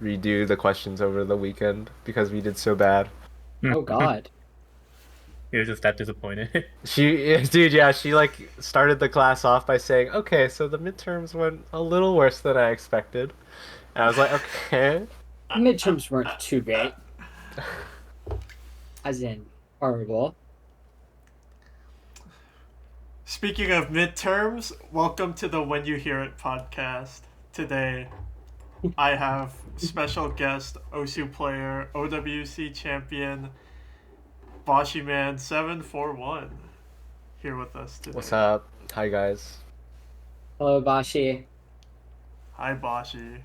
redo the questions over the weekend because we did so bad. Oh God. He was just that disappointed. Dude, yeah, she like started the class off by saying, "Okay, so the midterms went a little worse than I expected," and I was like, "Okay." Midterms weren't too great, as in horrible. Speaking of midterms, welcome to the When You Hear It podcast. Today, I have special guest Osu player, OWC champion, BoshyMan741 here with us today. What's up? Hi guys. Hello, Boshy. Hi, Boshy.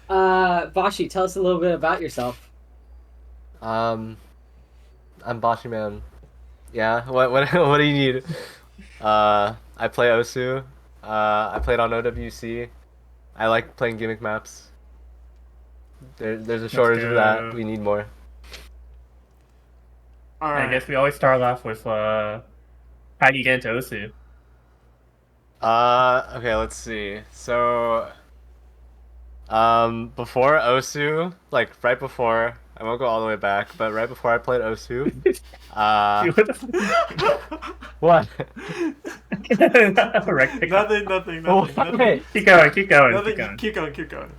Boshy, tell us a little bit about yourself. I'm Boshy Man. Yeah. What do you need? I play Osu. I played on OWC. I like playing gimmick maps. There's a shortage of that. We need more. All right. I guess we always start off with how do you get into Osu? Okay, let's see. So, before Osu, like right before, I won't go all the way back, but right before I played Osu, what? Nothing. Keep going, keep going, Nothing. keep going. Keep going.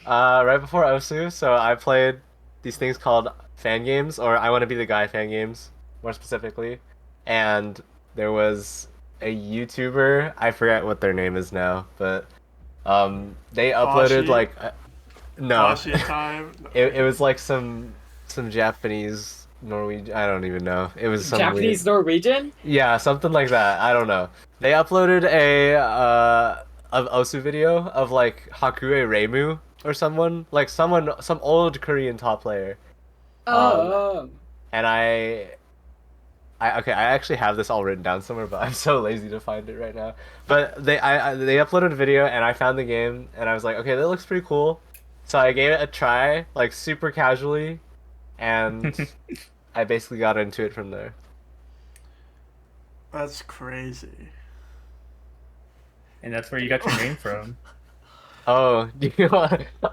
Right before Osu, so I played these things called fan games, or I Want to Be the Guy fan games, more specifically, and there was a YouTuber, I forget what their name is now, but they uploaded Boshy? like no, Boshy time. it was like some Japanese Norwegian, I don't even know. It was some Japanese weird... Norwegian? Yeah, something like that. I don't know. They uploaded a Osu video of like Hakue Reimu or some old Korean top player. Oh. And okay, I actually have this all written down somewhere, but I'm so lazy to find it right now. But they uploaded a video and I found the game and I was like, okay, that looks pretty cool. So I gave it a try, like super casually, and I basically got into it from there. That's crazy. And that's where you got your name from. Oh,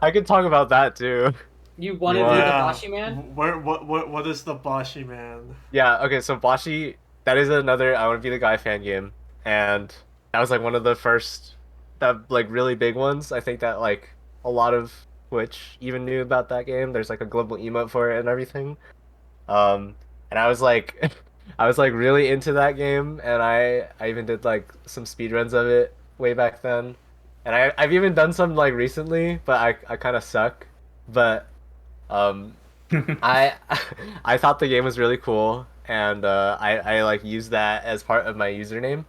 I could talk about that too. You want to be the Boshy Man? What is the Boshy Man? Yeah, okay, so Boshy, that is another I Want to Be the Guy fan game, and that was like one of the first, that like really big ones. I think that like a lot of Twitch even knew about that game. There's like a global emote for it and everything. And I was like, I was like really into that game, and I even did like some speedruns of it way back then, and I've even done some like recently, but I kind of suck, but um. I I thought the game was really cool, and I like used that as part of my username.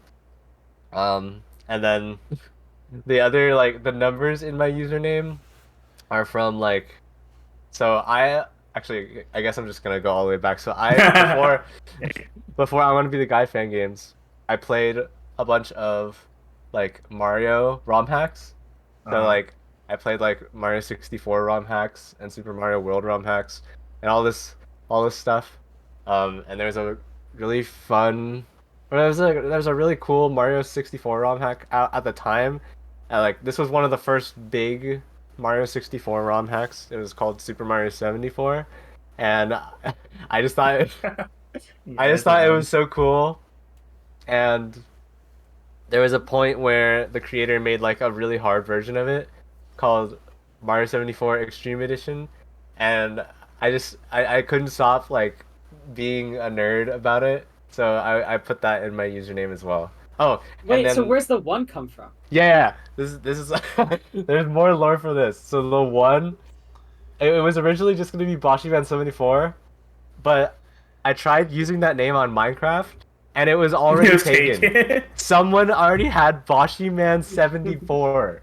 And then the other like the numbers in my username are from like, so I actually I guess I'm just gonna go all the way back. So I before I Want to Be the Guy fan games, I played a bunch of like Mario ROM hacks. So like I played like Mario 64 ROM hacks and Super Mario World ROM hacks and all this stuff. And there was a really fun, or there was a really cool Mario 64 ROM hack out at the time. Like this was one of the first big Mario 64 ROM hacks. It was called Super Mario 74, and I just thought I just thought it was so cool. And there was a point where the creator made like a really hard version of it called Mario 74 Extreme Edition, and I couldn't stop like being a nerd about it, so I put that in my username as well. Oh, and Wait, so then where's the one come from? yeah, this is there's more lore for this. So the one, it was originally just gonna be BoshyMan741, but I tried using that name on Minecraft, and it was already taken. Someone already had BoshyMan74.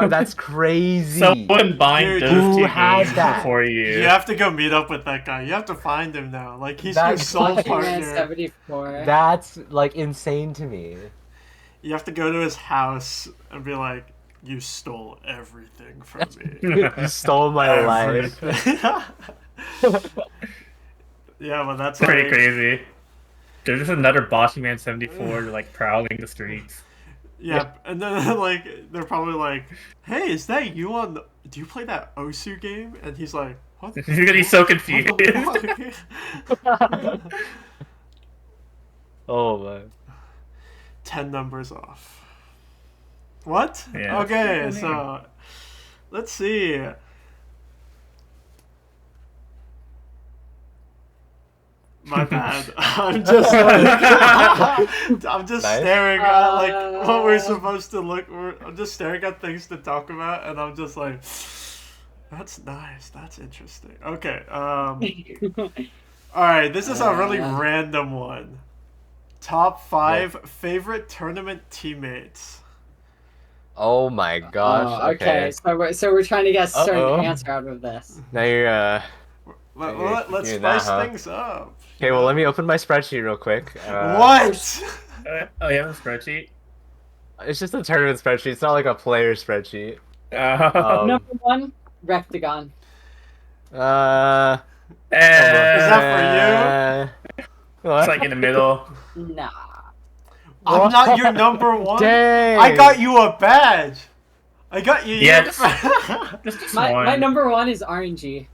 That's crazy. Someone buying Dude, those who two has games that? for you. You have to go meet up with that guy. You have to find him now. Like he's your That's soul Boshy Man partner. 74. That's like insane to me. You have to go to his house and be like, "You stole everything from me." You stole my life. Yeah, but that's Pretty like, crazy. There's just another BoshyMan74 like prowling the streets. Yeah, and then like they're probably like, "Hey, is that you on? Do you play that Osu game?" And he's like, "What? He's gonna be so What confused. the fuck?" Oh man. 10 numbers off. What? Yeah, that's Okay, a cool so let's see. My bad. I'm just like, I'm just Nice. staring at like what we're supposed to look. I'm just staring at things to talk about, and I'm just like, that's nice. That's interesting. Okay. All right. This is a really random one. Top 5 favorite tournament teammates. Oh my gosh. Okay. So we're trying to get a certain Uh-oh. answer out of this. Now you're Let's doing spice that, huh? things up. Okay, well let me open my spreadsheet real quick. What? Oh, you have a spreadsheet? It's just a tournament spreadsheet. It's not like a player spreadsheet. Number 1, rektygon. Uh, Is that what? It's like in the middle. Nah. I'm not your number 1. Dang. I got you a badge. I got you. Yeah, your- Just My one. number 1 is RNG.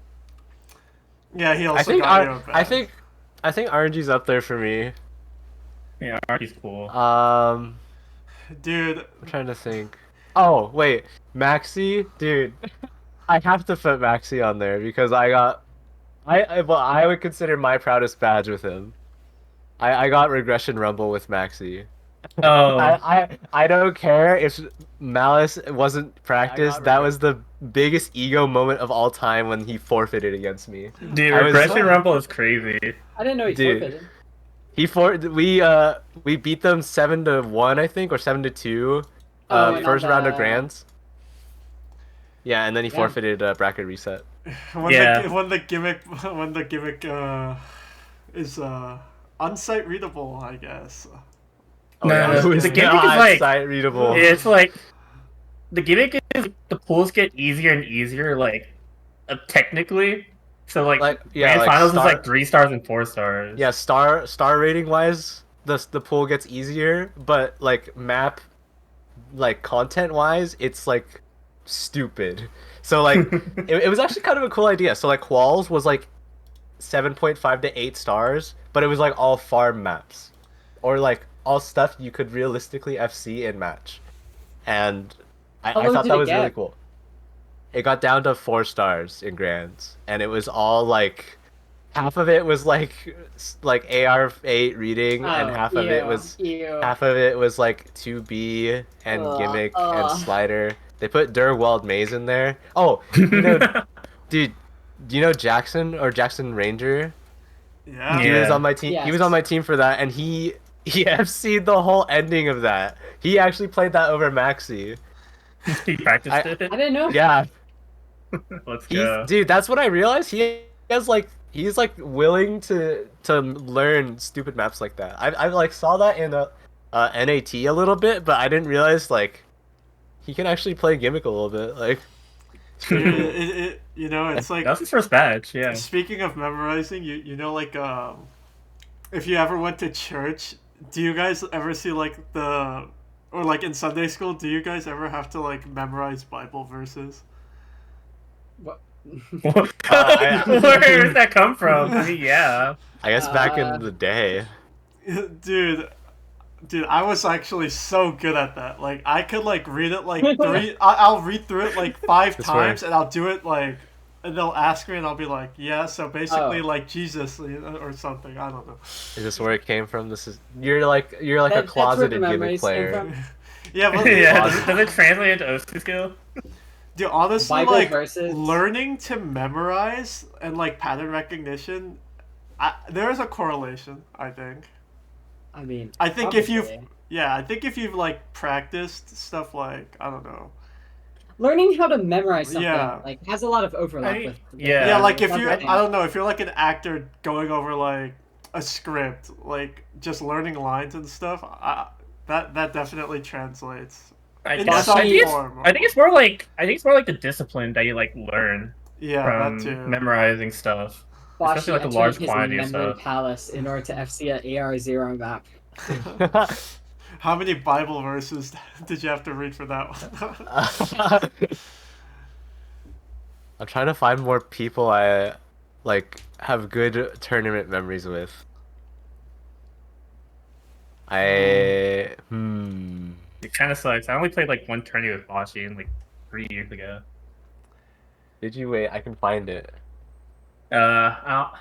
Yeah, he also I think got you a badge. I think RNG's up there for me. Yeah, Artie's cool. Dude, I'm trying to think. Oh wait, Maxi, dude. I have to put Maxi on there because I would consider my proudest badge with him. I got Regression Rumble with Maxi. Oh, I don't care if Malice wasn't practiced. That was the biggest ego moment of all time when he forfeited against me. dude, I was- Regression Rumble is crazy. I didn't know he Dude. forfeited. We beat them 7-1 I think, or 7-2 Oh, and first on round of the- grands. Yeah, and then he Yeah. forfeited bracket reset. when Yeah. the gimmick is unsight readable, I guess. No, Who is the gimmick is not like sight readable? it's like the gimmick is the pools get easier and easier, like technically. So like grand finals is like 3 stars and 4 stars. Yeah, star rating wise, the pool gets easier, but like map, like content wise, it's like stupid. So like it was actually kind of a cool idea. So like Qualls was like 7.5 to 8 stars, but it was like all farm maps, or like all stuff you could realistically FC in match, and I How low thought did that it was really get? cool. It got down to 4 stars in grands, and it was all like half of it was like AR8 reading, and half of it was like 2B and Gimmick and Slider. They put Durwald Maze in there. Oh, dude, do you know Jackson or Jackson Ranger? Yeah. He was on my team. Yes. He was on my team for that, and he FC'd the whole ending of that. He actually played that over Maxi. He practiced I it. didn't know. Yeah, Let's go. dude, that's what I realized. He's like willing to learn stupid maps like that. I like saw that in NAT a little bit, but I didn't realize like he can actually play Gimmick a little bit. Like, It's like That was his first badge, yeah. speaking of memorizing, like if you ever went to church, do you guys ever see like or like in Sunday school, do you guys ever have to like memorize Bible verses? What? Where does that come from? I mean, yeah. I guess back in the day. Dude, I was actually so good at that. Like, I could like read it like I'll read through it like 5 times, and I'll do it like, and they'll ask me, and I'll be like, yeah. So basically, like Jesus or something. I don't know. Is this where it came from? You're like a closeted Gimmick player. Yeah, but Yeah, does it translate into OC skill? dude, honestly, Bible like verses. learning to memorize and like pattern recognition, there is a correlation. I think. I mean, I think probably. I think if you've like practiced stuff like, I don't know. Learning how to memorize something Yeah. like has a lot of overlap with. Yeah. Yeah, like if that's you're, the thing. I don't know, if you're like an actor going over like a script, like just learning lines and stuff, that definitely translates. I In guess. some I think form. it's more like the discipline that you like learn Yeah, from that too. memorizing stuff. Boshy Especially, like, a entered large his quantity of memory stuff. palace in order to FC an AR0 map. How many Bible verses did you have to read for that one? I'm trying to find more people I like have good tournament memories with. It kind of sucks. I only played like one tourney with Boshy in like 3 years ago. Did you wait? I can find it. I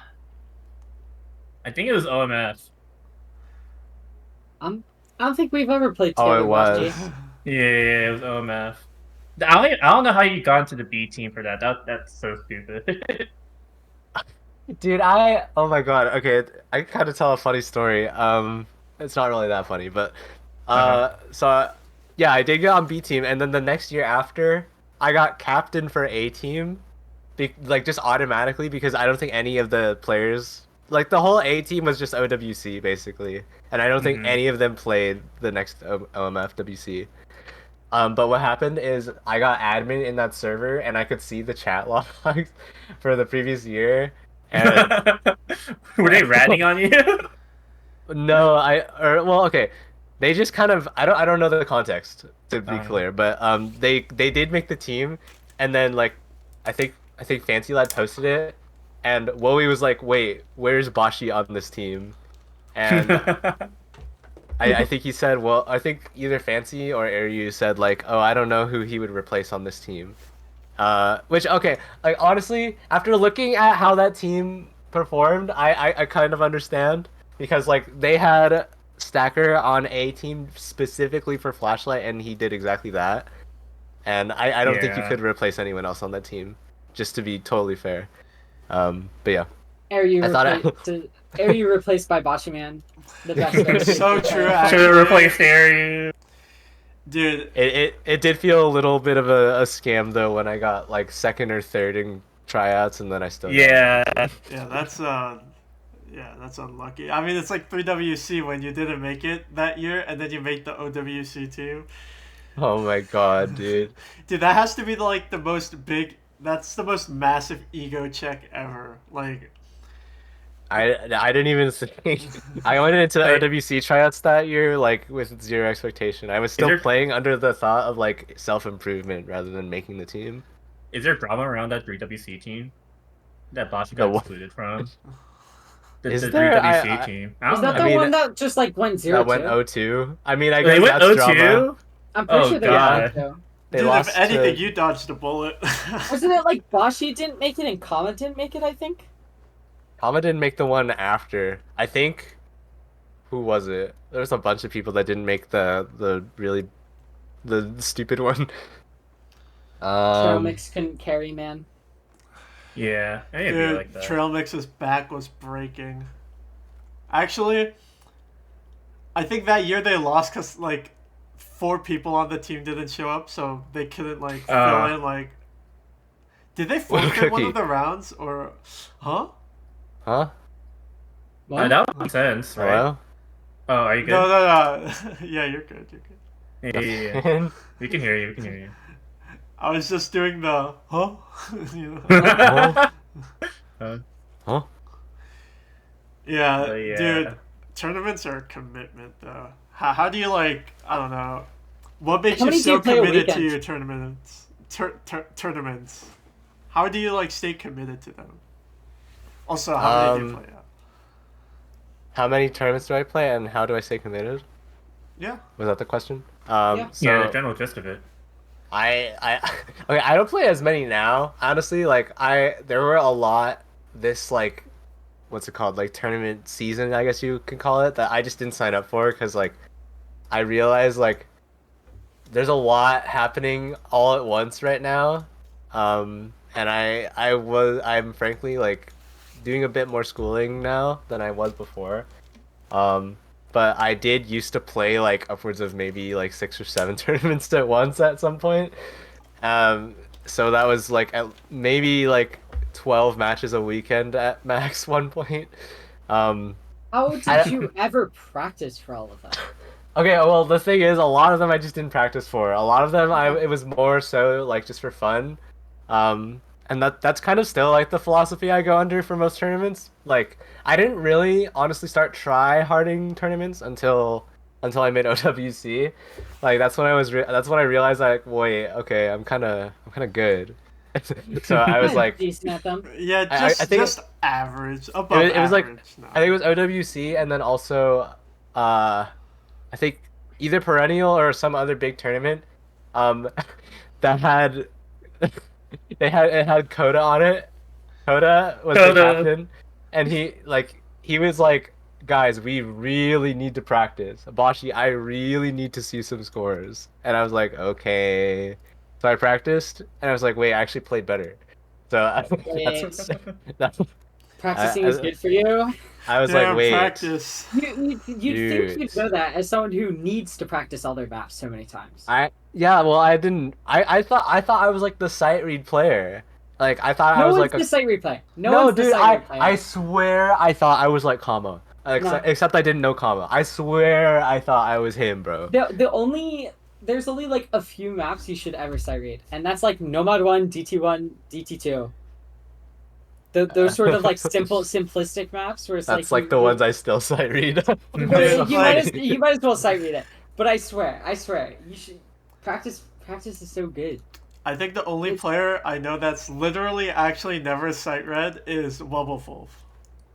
think it was OMF. I don't think we've ever played Oh, together, it was. Boshy. Yeah, it was OMF. I don't know how you got into the B team for that. That's so stupid. Dude, oh my god. Okay, I can kind of tell a funny story. It's not really that funny, but so yeah, I did get on B team, and then the next year after, I got captain for A team, like just automatically because I don't think any of the players, like the whole A team was just OWC basically, and I don't think any of them played the next OMF WC. But what happened is I got admin in that server, and I could see the chat logs for the previous year. And were they ratting on you? no, well, okay. They just kind of I don't know the context to be clear, but they did make the team, and then like I think Fancy Lad posted it, and Wowie was like, "Wait, where's Boshy on this team?" And I think he said, well, I think either Fancy or Airyu said like, "Oh, I don't know who he would replace on this team." Which okay, like honestly, after looking at how that team performed, I kind of understand because like they had Stacker on A team specifically for Flashlight, and he did exactly that. And I don't think you could replace anyone else on that team, just to be totally fair. But yeah. Are you replaced by BoshyMan? The best. So true. Should have replaced Airyu. Dude, it did feel a little bit of a scam though when I got like second or third in tryouts, and then I still that's unlucky. I mean, it's like 3WC when you didn't make it that year, and then you make the OWC too. Oh my god, dude. Dude, that has to be the that's the most massive ego check ever. Like, I didn't even think. I went into OWC tryouts that year like with zero expectation. I was still playing under the thought of like self-improvement rather than making the team. Is there drama around that 3WC team that Boshy got excluded from? The 3WC team. Is that the one that just like went 0-2? That went 0-2. I mean, I guess they went that's 0-2? drama. I'm pretty sure they God. went 0-2. They dude, lost if anything, you dodged a bullet. Wasn't it like Boshy didn't make it and Kama didn't make it, I think? Kama didn't make the one after. I think. Who was it? There was a bunch of people that didn't make the stupid one. Trail Mix couldn't carry, man. Yeah, dude, be like that. Trail Mix's back was breaking. Actually, I think that year they lost because like 4 people on the team didn't show up, so they couldn't like fill in like. Did they forfeit one of the rounds or? Huh? Huh? What? That would make sense, right? Hello? Oh, are you good? No. Yeah, you're good. You're good. Yeah. We can hear you. We can hear you. I was just doing the huh? You know? Huh? Yeah, yeah, dude. Tournaments are a commitment, though. How do you like? I don't know. What makes you so committed to your tournaments? Tournaments. How do you like stay committed to them? Also, how many do you play at? How many tournaments do I play, and how do I stay committed? Yeah. Was that the question? Yeah, the general gist of it. Okay, I don't play as many now. Honestly, like there were a lot this like, what's it called? Like tournament season, I guess you can call it, that I just didn't sign up for because like I realized like there's a lot happening all at once right now. And I'm frankly like doing a bit more schooling now than I was before. But I did used to play like upwards of maybe like 6 or 7 tournaments at once at some point. So that was like maybe like 12 matches a weekend at max one point. How did you ever practice for all of that? Okay, well the thing is, a lot of them I just didn't practice for. A lot of them it was more so like just for fun. And that's kind of still like the philosophy I go under for most tournaments. Like I didn't really honestly start try harding tournaments until until I made OWC. Like that's when that's when I realized like, wait, okay, I'm kind of good. So I was like, decent at them. Yeah, I think just average, above it was like average. No. I think it was OWC and then also I think either perennial or some other big tournament that had it had Coda on it. Coda was the captain, and he was like, guys, we really need to practice. Boshy, I really need to see some scores. And I was like, okay. So I practiced, and I was like, wait, I actually played better. So that's Practicing is good for you. I was like, wait, practice. You'd think you'd know that as someone who needs to practice all their maps so many times. Well, I didn't. I thought I was like the sight read player. Like I thought I was like the sight replay. No, dude, I swear I thought I was like Kama. Except I didn't know Kama. I swear I thought I was him, bro. There's only like a few maps you should ever sight read, and that's like Nomad 1, DT1, DT2. Those sort of like simplistic maps where it's that's like the ones I still sight read. you might as well sight read it. But I swear, you should practice. Practice is so good. I think the only player I know that's literally actually never sight read is Wubblefulf.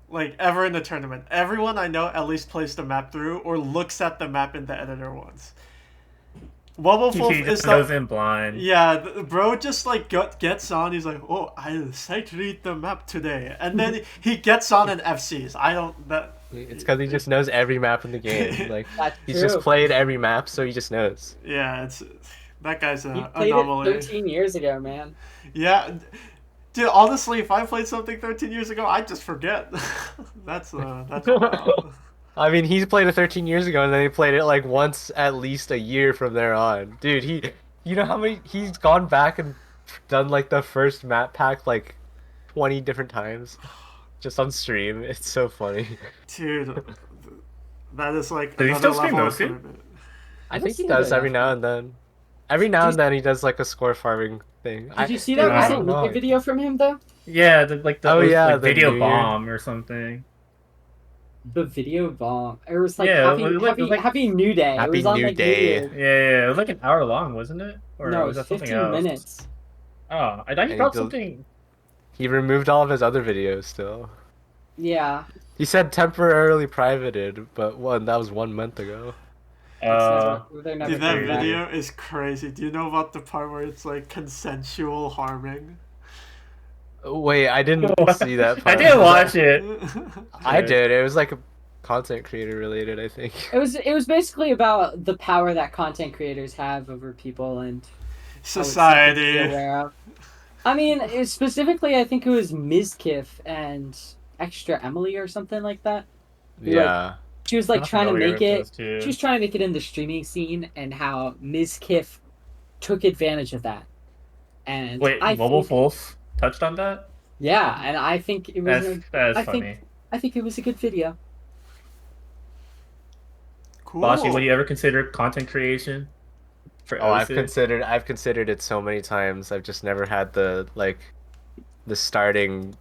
Like, ever in the tournament. Everyone I know at least plays the map through or looks at the map in the editor once. Wubblefulf is goes in blind. Yeah, bro just like gets on. He's like, oh, I sight read the map today, and then he gets on and FCs. I don't that. It's because he just knows every map in the game. Like he's true. just played every map, so he just knows. Yeah, that guy's an played anomaly. It 13 years ago, man. Yeah, dude. Honestly, if I played something 13 years ago, I just forget. that's wild. I mean, he's played it 13 years ago, and then he played it like once at least a year from there on. Dude, you know how many he's gone back and done like the first map pack like 20 different times, just on stream. It's so funny. Dude, that is like Does he still stream Bosi? I think he does every now and then. Every now and then he does like a score farming thing. Did you see that recent video from him though? Yeah, the video bomb or something. The video bomb. It was like Happy New Day. Happy it was New on, Day. Yeah, it was like an hour long, wasn't it? Or no, was that 15 something else? minutes. Oh, I thought he dropped something. He removed all of his other videos still. Yeah. He said temporarily privated, but that was 1 month ago. Dude, that video is crazy. Do you know about the part where it's like consensual harming? Wait, I didn't see that part. I didn't watch it. I did. It was like content creator related, I think. It was basically about the power that content creators have over people and society. I mean, specifically, I think it was Mizkif and Extra Emily or something like that. Yeah. She was like trying to make it. She was trying to make it in the streaming scene, and how Mizkif took advantage of that. And wait, Wubblefulf touched on that? Yeah, and I think it was. That's funny. I think it was a good video. Cool. Boshy, would you ever consider content creation? I've considered it so many times. I've just never had the starting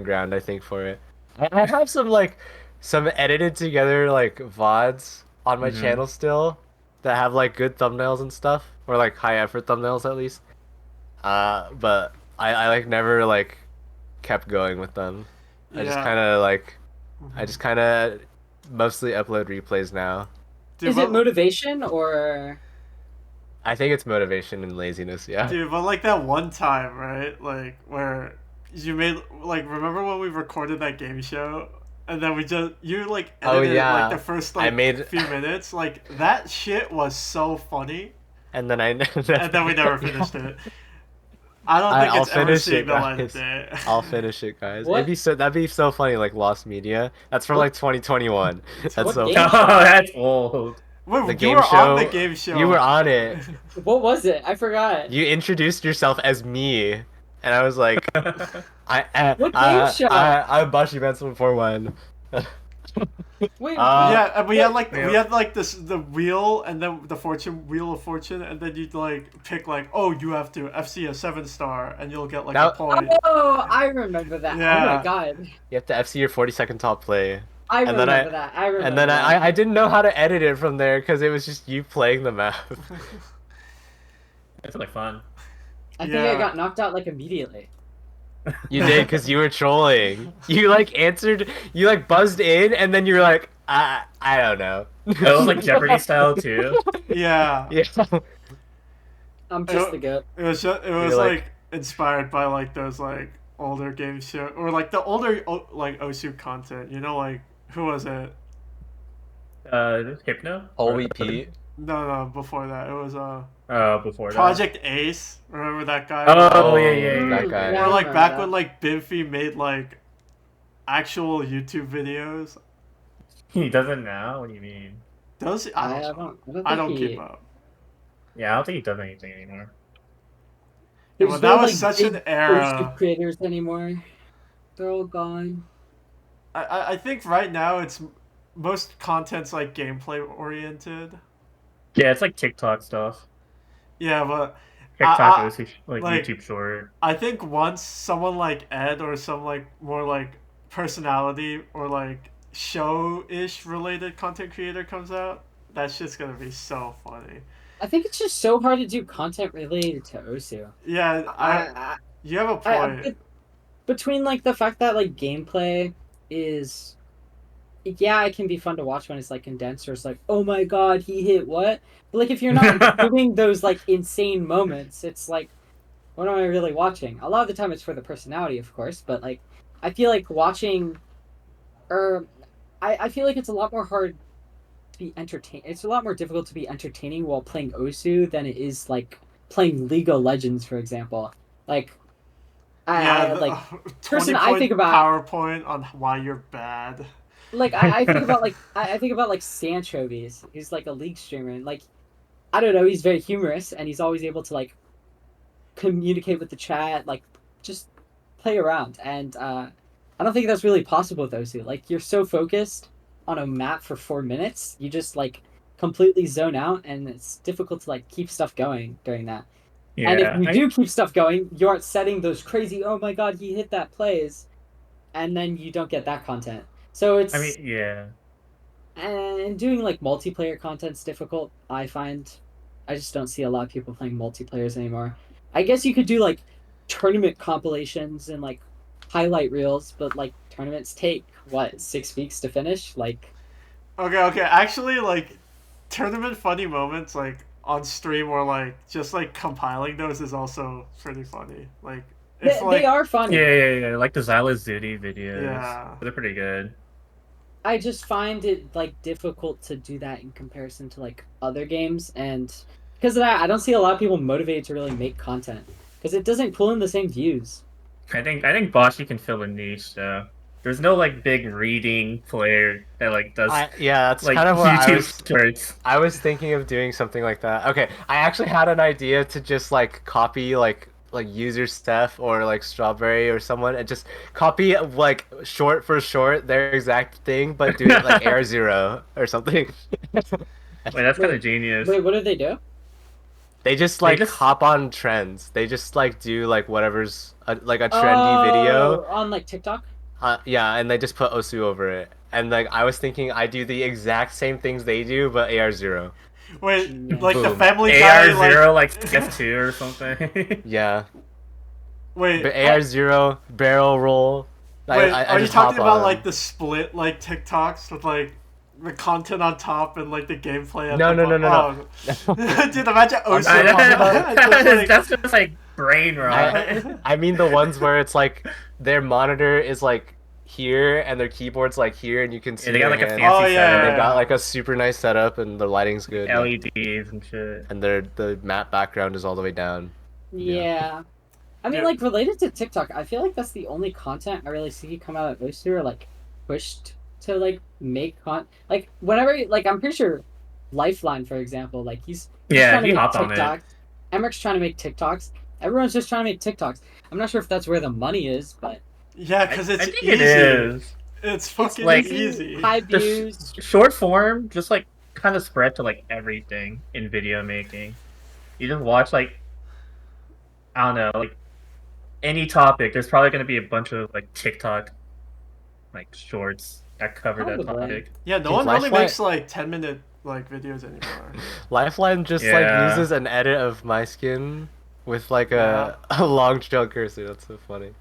ground, I think, for it. I have some edited together like VODs on my channel still that have like good thumbnails and stuff, or like high effort thumbnails at least. But I like never like kept going with them. I just kind of mostly upload replays now. Is it motivation or? I think it's motivation and laziness, yeah. Dude, but like that one time, right? Like where you made remember when we recorded that game show? And then you like edited like the first few minutes. Like that shit was so funny. And then and then we never finished it. I don't think it's ever seeing the light of day. I'll finish it, guys. That'd be so funny, like Lost Media. That's from like 2021. That's so funny. Oh, that's old. Wait, you were on the game show. You were on it. What was it? I forgot. You introduced yourself as me, and I was like, what game show? I'm BoshyMan741. Wait, yeah, and we had the wheel and then the wheel of fortune, and then you'd like pick you have to FC a 7-star and you'll get a point. Oh, I remember that. Yeah. Oh my god. You have to FC your 40-second top play. I and then remember that. I remember and then that. I didn't know how to edit it from there because it was just you playing the map. It's like fun. I think I got knocked out like immediately. You did because you were trolling. You like answered, you like buzzed in, and then you were like, I don't know. It was like Jeopardy style too. Yeah. Yeah. I'm just the goat. It was like inspired by like those like older game show or like the older like Osu content. You know, like who was it? Hypno. OVP. No, before that it was before Project Ace. Remember that guy? Oh yeah. That guy. Yeah, Or like back that. when like Biffy made like actual YouTube videos. He doesn't now. What do you mean? Does he? I don't keep up. Yeah, I don't think he does anything anymore. Yeah, well, that was such an era. YouTube creators anymore. They're all gone. I think right now it's most content's like gameplay oriented. Yeah, it's like TikTok stuff. Yeah, but TikTok is like YouTube short. I think once someone like Ed or some like more like personality or like show-ish related content creator comes out, that shit's gonna be so funny. I think it's just so hard to do content related to Osu. Yeah, you have a point. Between like the fact that like gameplay is, yeah, it can be fun to watch when it's like condensed or it's like, oh my god, he hit what? But like if you're not doing those like insane moments, it's like, what am I really watching? A lot of the time it's for the personality, of course, but like I feel like watching, or I feel like it's a lot more hard to be entertain. It's a lot more difficult to be entertaining while playing Osu than it is like playing League of Legends, for example. Like, I like person I think about PowerPoint on why you're bad. Like I think about like I think about like Sanchovies. He's like a League streamer, and like I don't know, he's very humorous, and he's always able to like communicate with the chat, like just play around. And I don't think that's really possible with Osu. Like you're so focused on a map for 4 minutes, you just like completely zone out, and it's difficult to like keep stuff going during that. Yeah, and if you do keep stuff going, you aren't setting those crazy, oh my god, he hit that plays, and then you don't get that content. So it's, I mean, yeah. And doing like multiplayer content's difficult, I find. I just don't see a lot of people playing multiplayers anymore. I guess you could do like tournament compilations and like highlight reels, but like tournaments take what, 6 weeks to finish? Like, okay. Actually, like tournament funny moments, like on stream or like just like compiling those is also pretty funny. Like they are funny. Yeah. Like the Xyla Zudi videos. Yeah, they're pretty good. I just find it like difficult to do that in comparison to like other games, and because of that, I don't see a lot of people motivated to really make content because it doesn't pull in the same views. I think Boshy can fill a niche though. There's no like big reading player that like does. Yeah, that's like, kind of what I was thinking of doing something like that. Okay, I actually had an idea to just like copy like user Steph or like Strawberry or someone and just copy like short for short their exact thing, but do it like Air Zero or something. Wait, that's kind of genius. Wait, what do they do? They just like hop on trends. They just like do like whatever's like a trendy video on like TikTok. Yeah, and they just put Osu over it. And like I was thinking I do the exact same things they do, but AR Zero. Wait, like Boom. the Family Guy, AR Zero like F2 or something. Yeah. Wait, but AR Zero barrel roll. Wait, are you talking about like the split like TikToks with like the content on top and like the gameplay? No. Dude, imagine Osu. That's just like brain rot. I mean the ones where it's like their monitor is like here and their keyboard's like here and you can see they got like hands. a fancy setup. They got like a super nice setup and the lighting's good. LEDs and shit. And the map background is all the way down. Yeah. I mean, like, related to TikTok, I feel like that's the only content I really see come out of Osu or, like, pushed to, like, make like, whenever, like, I'm pretty sure Lifeline, for example, like, he's trying to make TikToks. Emmerich's trying to make TikToks. Everyone's just trying to make TikToks. I'm not sure if that's where the money is, but... Yeah, because it's easy. It is. It's fucking like, easy. High views. Short form, just, like, kind of spread to, like, everything in video making. You just watch, like, I don't know, like, any topic, there's probably going to be a bunch of like TikTok like shorts that covered that topic. Yeah, no one really makes like 10-minute like videos anymore. Lifeline just like uses an edit of my skin with like a long trail cursor. That's so funny.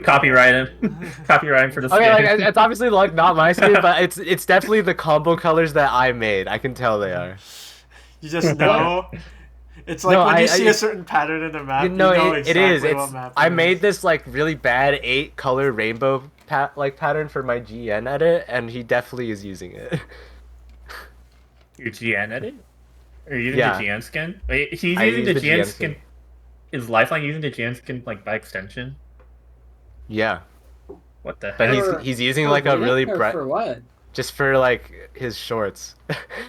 Copyright him. Copyright him for the skin. Okay, like it's obviously like not my skin, but it's definitely the combo colors that I made. I can tell they are. You just know. It's like when you see a certain pattern in a map, you know exactly it is. what map I made this like really bad 8-color rainbow pattern for my GN edit, and he definitely is using it. Your GN edit? Are you using the GN skin? Wait, he's using the GN skin. Is Lifeline using the GN skin like by extension? Yeah. What the heck? But he's using like a really bright. For what? Just for like his shorts.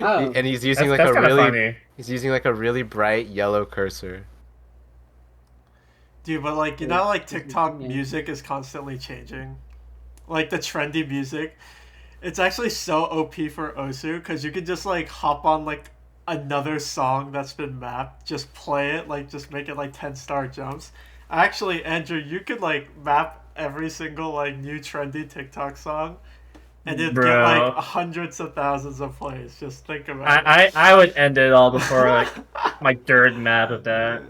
Oh. And he's using like a really funny. He's using like a really bright yellow cursor. Dude, but like you know like TikTok music is constantly changing. Like the trendy music. It's actually so OP for Osu because you can just like hop on like another song that's been mapped, just play it, like just make it like 10-star jumps. Actually, Andrew, you could like map every single like new trendy TikTok song and it'd get like hundreds of thousands of plays. Just think about it. I would end it all before like my third map of that.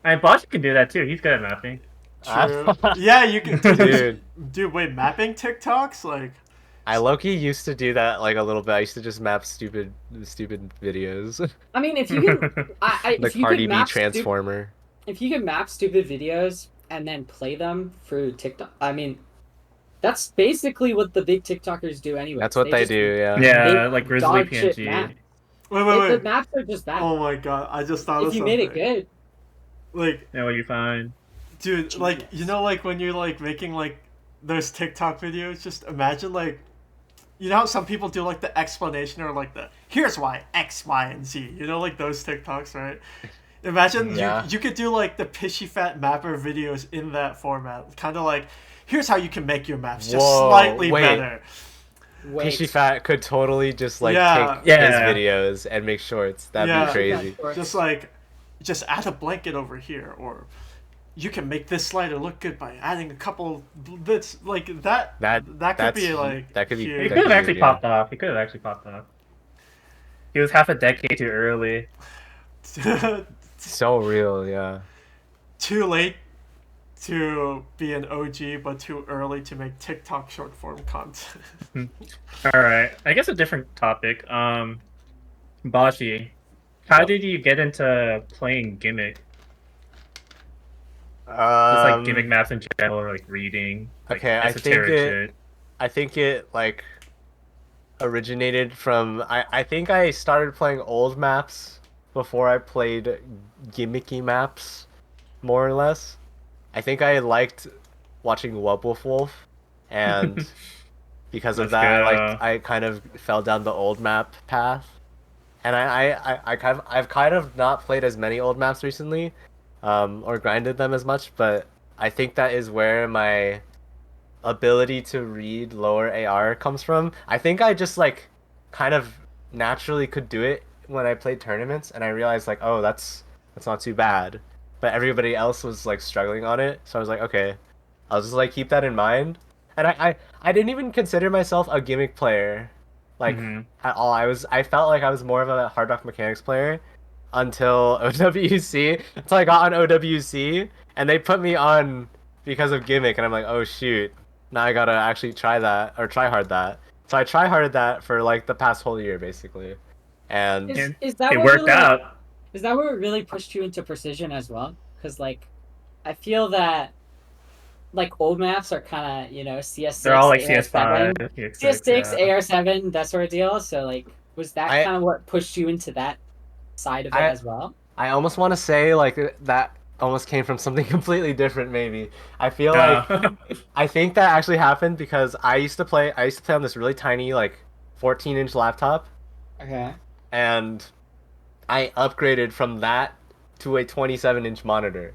I mean, Boshy can do that too. He's good at mapping. True. Yeah, you can. Dude, wait, mapping TikToks? Like, I low-key used to do that like a little bit. I used to just map stupid videos. I mean, if you could, the Cardi B transformer. If you could map stupid videos and then play them through TikTok, I mean, that's basically what the big TikTokers do anyway. That's what they do, yeah. Yeah, like Grizzly PNG. Wait. The maps are just that. Oh my god, I just thought of something. If you made it good. Like, yeah, what you find? Dude, like, you know, like, when you're, like, making, like, those TikTok videos, just imagine, like, you know how some people do, like, the explanation or, like, the, here's why, X, Y, and Z, you know, like, those TikToks, right? Imagine you could do, like, the Pishy Fat Mapper videos in that format. Kind of like, here's how you can make your maps just slightly better. Pishy Fat could totally just, like, take his videos and make shorts. That'd be crazy. Just, like, just add a blanket over here, or you can make this slider look good by adding a couple bits like that. That could be like that could be. He could have actually popped off. He could have actually popped off. He was half a decade too early. So real, yeah. Too late to be an OG, but too early to make TikTok short form content. All right, I guess a different topic. Boshy, how did you get into playing Gimmick? Just like Gimmick maps in general, or like reading. Like okay, I think it like originated from. I think I started playing old maps before I played gimmicky maps, more or less. I think I liked watching Wubwolf Wolf, and because of that, like I kind of fell down the old map path. And I've kind of not played as many old maps recently. Or grinded them as much, but I think that is where my ability to read lower AR comes from. I think I just like kind of naturally could do it when I played tournaments, and I realized like, oh, that's not too bad. But everybody else was like struggling on it, so I was like, okay, I'll just like keep that in mind. And I didn't even consider myself a gimmick player, like at all. I felt like I was more of a Hard Rock Mechanics player. Until OWC, until I got on OWC, and they put me on because of Gimmick, and I'm like, oh shoot, now I gotta actually try that, or try hard that. So I try hard that for like the past whole year, basically, and is that it worked out. Is that what really pushed you into precision as well? Because like, I feel that like old maps are kind of, you know, CS6. They're all like CS5, CS6, AR7, that sort of deal. So like, was that kind of what pushed you into that side of it as well? I almost want to say like that almost came from something completely different. Maybe I feel like I think that actually happened because I used to play on this really tiny like 14-inch laptop. Okay. And I upgraded from that to a 27-inch monitor,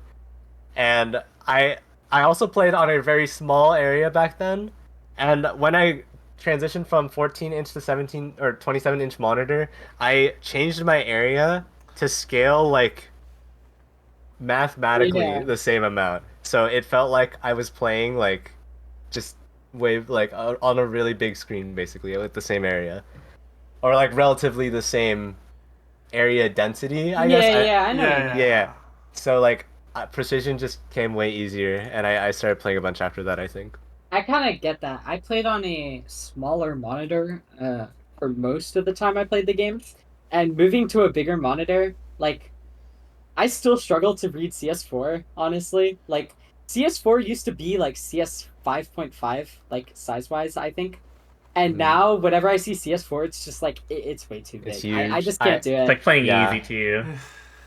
and I also played on a very small area back then. And when I transitioned from 14-inch to 17 or 27-inch monitor, I changed my area to scale like mathematically the same amount. so it felt like I was playing like just on a really big screen, basically, with the same area, or like relatively the same area density, I guess. Yeah, I know what you mean. Yeah. So like precision just came way easier, and I started playing a bunch after that, I think. I kind of get that. I played on a smaller monitor for most of the time I played the game, and moving to a bigger monitor, like, I still struggle to read CS4, honestly. Like, CS4 used to be like CS 5.5, like size-wise, I think. And now, whenever I see CS4, it's just like it's way too big. It's huge. I just can't do it. It's like playing easy to you.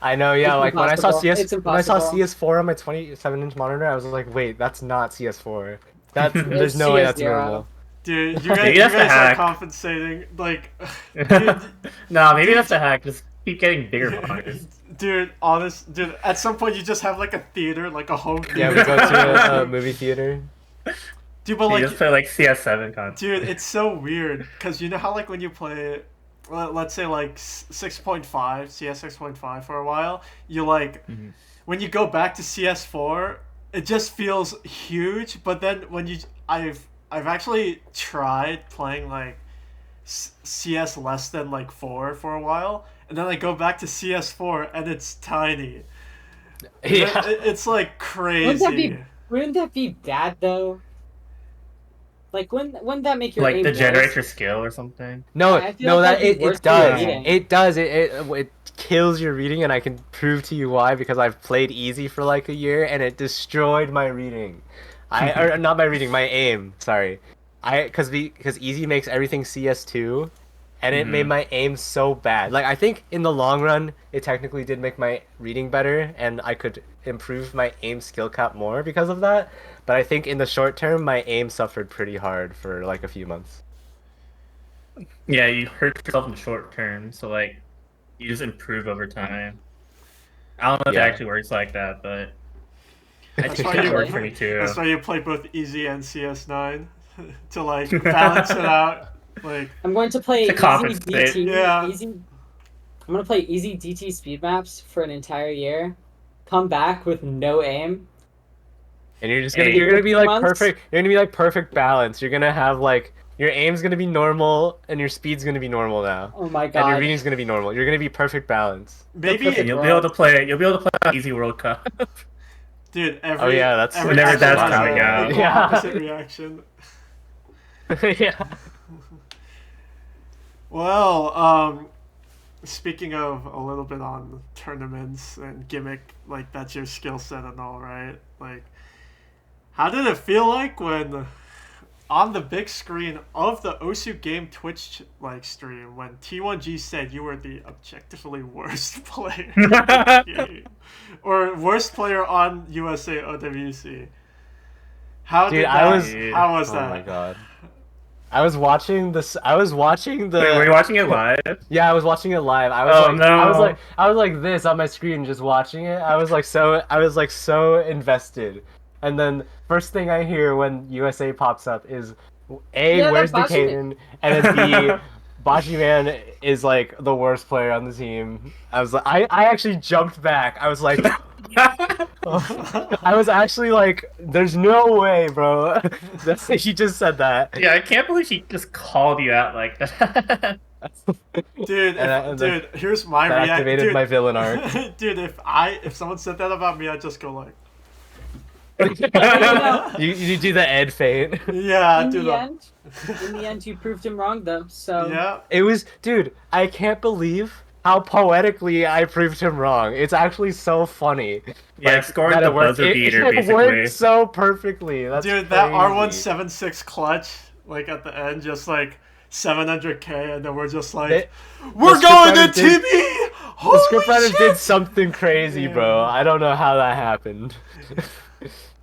I know, yeah. It's like when I saw impossible. CS4 on my 27-inch monitor, I was like, wait, that's not CS4. That's It's there's no way that's CS0. normal. Dude, you guys are hack. compensating. Like, dude, No, maybe that's a hack. Just keep getting bigger monitors. dude, at some point you just have like a theater, like a home theater. Yeah, we go to a movie theater. Dude, but You like, just play like CS7 content. dude, it's so weird because you know how like when you play, let's say like 6.5 CS 6.5 for a while, you like when you go back to CS4, it just feels huge. But then when I've actually tried playing like CS less than like 4 for a while, and then I go back to CS4 and it's tiny. Yeah. It's like crazy. Wouldn't that be bad though? Like, wouldn't that make your Like aim degenerate worse? your skill or something? No, I feel no, like that that'd be it worse for your does. reading. It does. It kills your reading, and I can prove to you why, because I've played easy for like a year, and it destroyed my reading. Or not my reading, my aim. Sorry, because easy makes everything CS2, and it made my aim so bad. Like I think in the long run, it technically did make my reading better, and I could improve my aim skill cap more because of that. But I think in the short term, my aim suffered pretty hard for like a few months. Yeah, you hurt yourself in the short term, so like you just improve over time. I don't know if it actually works like that, but I think it worked for me too. That's why you play both easy and CS9 to like balance it out. Like I'm going to play To easy compensate. DT. Yeah. Easy. I'm gonna play easy DT speed maps for an entire year. Come back with no aim. And you're gonna be like months? perfect. You're gonna be like perfect balance. You're gonna have like your aim's gonna be normal and your speed's gonna be normal now. Oh my And your god. reading's gonna be normal. You're gonna be perfect balance. maybe, perfect- You'll be able to play. You'll be able to play Easy World Cup. dude. Oh, yeah, that's- every whenever action that's has coming a out. Yeah. opposite reaction. Yeah. Well, speaking of a little bit on tournaments and Gimmick, like that's your skill set and all, right? Like, how did it feel like when on the big screen of the Osu game Twitch like stream when T1G said you were the objectively worst player in the game, or worst player on USA OWC? How Dude, how was Oh that? my god. I was watching the. Wait, were you watching it live? Yeah, I was watching it live. I was like this on my screen, just watching it. I was like so invested. And then first thing I hear when USA pops up is A, Yeah, where's the that Boshy Kaden? And then B, BoshyMan is like the worst player on the team. I was like, I actually jumped back. I was like, I was actually like, there's no way, bro. He just said that. Yeah, I can't believe she just called you out like that. Dude, dude, here's my That reaction. activated my villain arc. Dude, if someone said that about me, I'd just go like, You do the Ed fade. yeah, in dude. the end, you proved him wrong though. So Yeah. It was, dude, I can't believe how poetically I proved him wrong. It's actually so funny. Yeah, scoring that the it worked. buzzer beater, It basically. worked so perfectly. That's Dude, that crazy. R176 clutch, like at the end, just like 700k, and then we're just like, They- we're the going to scriptwriter did- TB! The Holy scriptwriters shit! did something crazy, bro. Yeah. I don't know how that happened.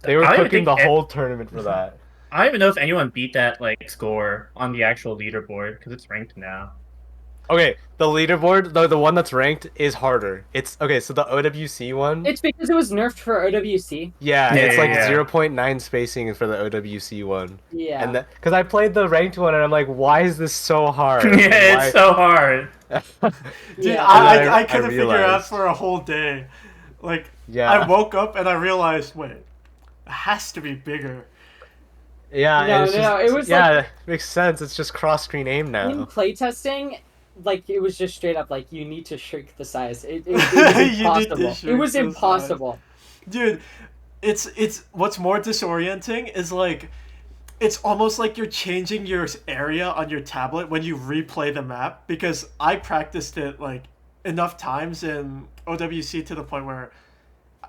They were I don't cooking the think whole tournament for that. I don't even know if anyone beat that like score on the actual leaderboard because it's ranked now. Okay, the leaderboard, the one that's ranked, is harder. It's okay. So the OWC one, it's because it was nerfed for OWC. yeah, Yeah, it's like yeah. 0.9 spacing for the OWC one. Yeah. And because I played the ranked one, and I'm like, why is this so hard? Yeah, Why- it's so hard. Dude, Yeah. I couldn't figure out realized. for a whole day. Like, Yeah. I woke up and I realized, wait, It has to be bigger. Yeah, No, it's no, just no, it was yeah, makes sense. It's just cross-screen aim in now. playtesting, like it was just straight up like you need to shrink the size. It was You need to impossible. It shrink was the size. impossible. Dude, it's what's more disorienting is like it's almost like you're changing your area on your tablet when you replay the map, because I practiced it like enough times in OWC to the point where,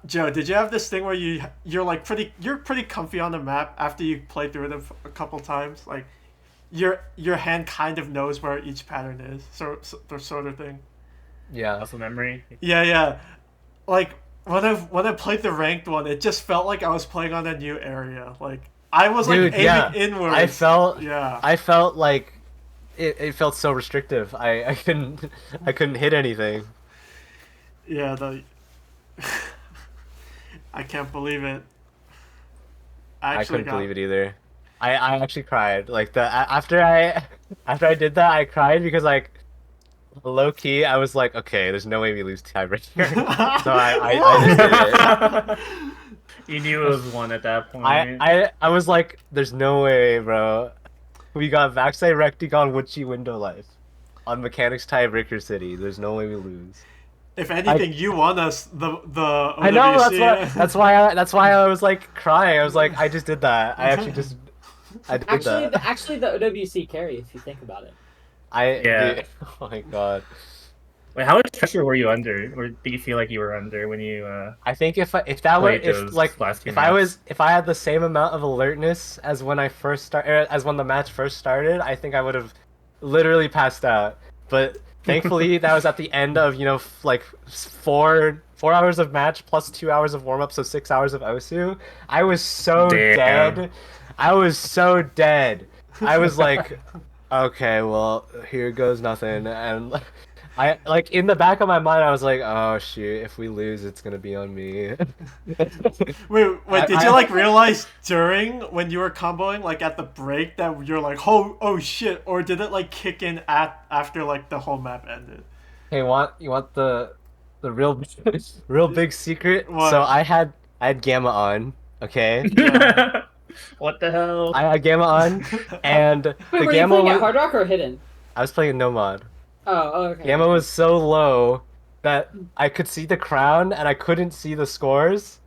Joe, did you have this thing where you're pretty comfy on the map after you play through it a couple times, like your hand kind of knows where each pattern is, the sort of thing. Yeah. Muscle memory. Yeah. Like when I played the ranked one, it just felt like I was playing on a new area. Like I was Dude, like aiming yeah. inwards. I felt like it felt so restrictive. I couldn't hit anything. Yeah, I can't believe it. I couldn't believe it either. I actually cried. Like after I did that, I cried because like low key I was like, okay, there's no way we lose tiebreaker. So I just did it. You knew it was one at that point. I was like, there's no way, bro. We got backside rektygon WYHI window life on mechanics tiebreaker city. There's no way we lose. If anything, you won us the OWC. I know that's why I was like crying. I was like, I just did that. I did that. Actually, the OWC carry, if you think about it. Dude, oh my god. Wait, how much pressure were you under, or did you feel like you were under when you? I think if I had the same amount of alertness as when as when the match first started, I think I would have literally passed out. But thankfully, that was at the end of like 4 hours of match plus 2 hours of warm up, so 6 hours of Osu. I was so dead. I was so dead. I was like, okay, well, here goes nothing, and I like in the back of my mind, I was like, oh shoot, if we lose, it's gonna be on me. Wait, did you like realize during when you were comboing, like at the break, that you're like, oh shit, or did it like kick in after like the whole map ended? Hey, you want the real big secret? What? So I had Gamma on, okay? Yeah. What the hell? I had Gamma on, and Wait, the were Gamma you playing at Hard Rock or Hidden? I was playing no mod. Oh, okay. Gamma was so low that I could see the crown and I couldn't see the scores.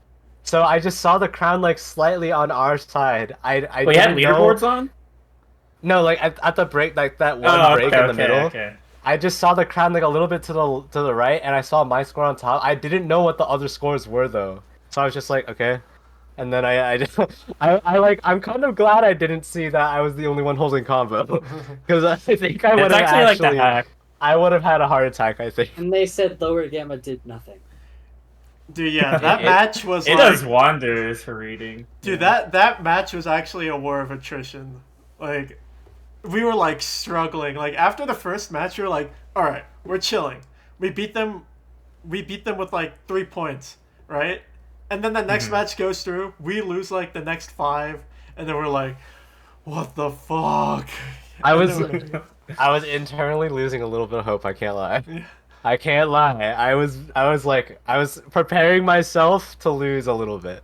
So I just saw the crown like slightly on our side. I Wait, you had didn't know... leaderboards on? No, like at the break, like that one break in the middle. Okay. I just saw the crown like a little bit to the right, and I saw my score on top. I didn't know what the other scores were though, so I was just like, okay. And then I'm kind of glad I didn't see that I was the only one holding combo, because I think I would have actually like I would have had a heart attack, I think. And they said lower Gamma did nothing. Dude, yeah, that match was it does wonders for reading. Dude, that match was actually a war of attrition. Like, we were like struggling. Like after the first match, we were like, all right, we're chilling. We beat them with like 3 points, right? And then the next match goes through, we lose like the next 5, and then we're like, what the fuck? I was internally losing a little bit of hope, I can't lie. I can't lie. I was preparing myself to lose a little bit.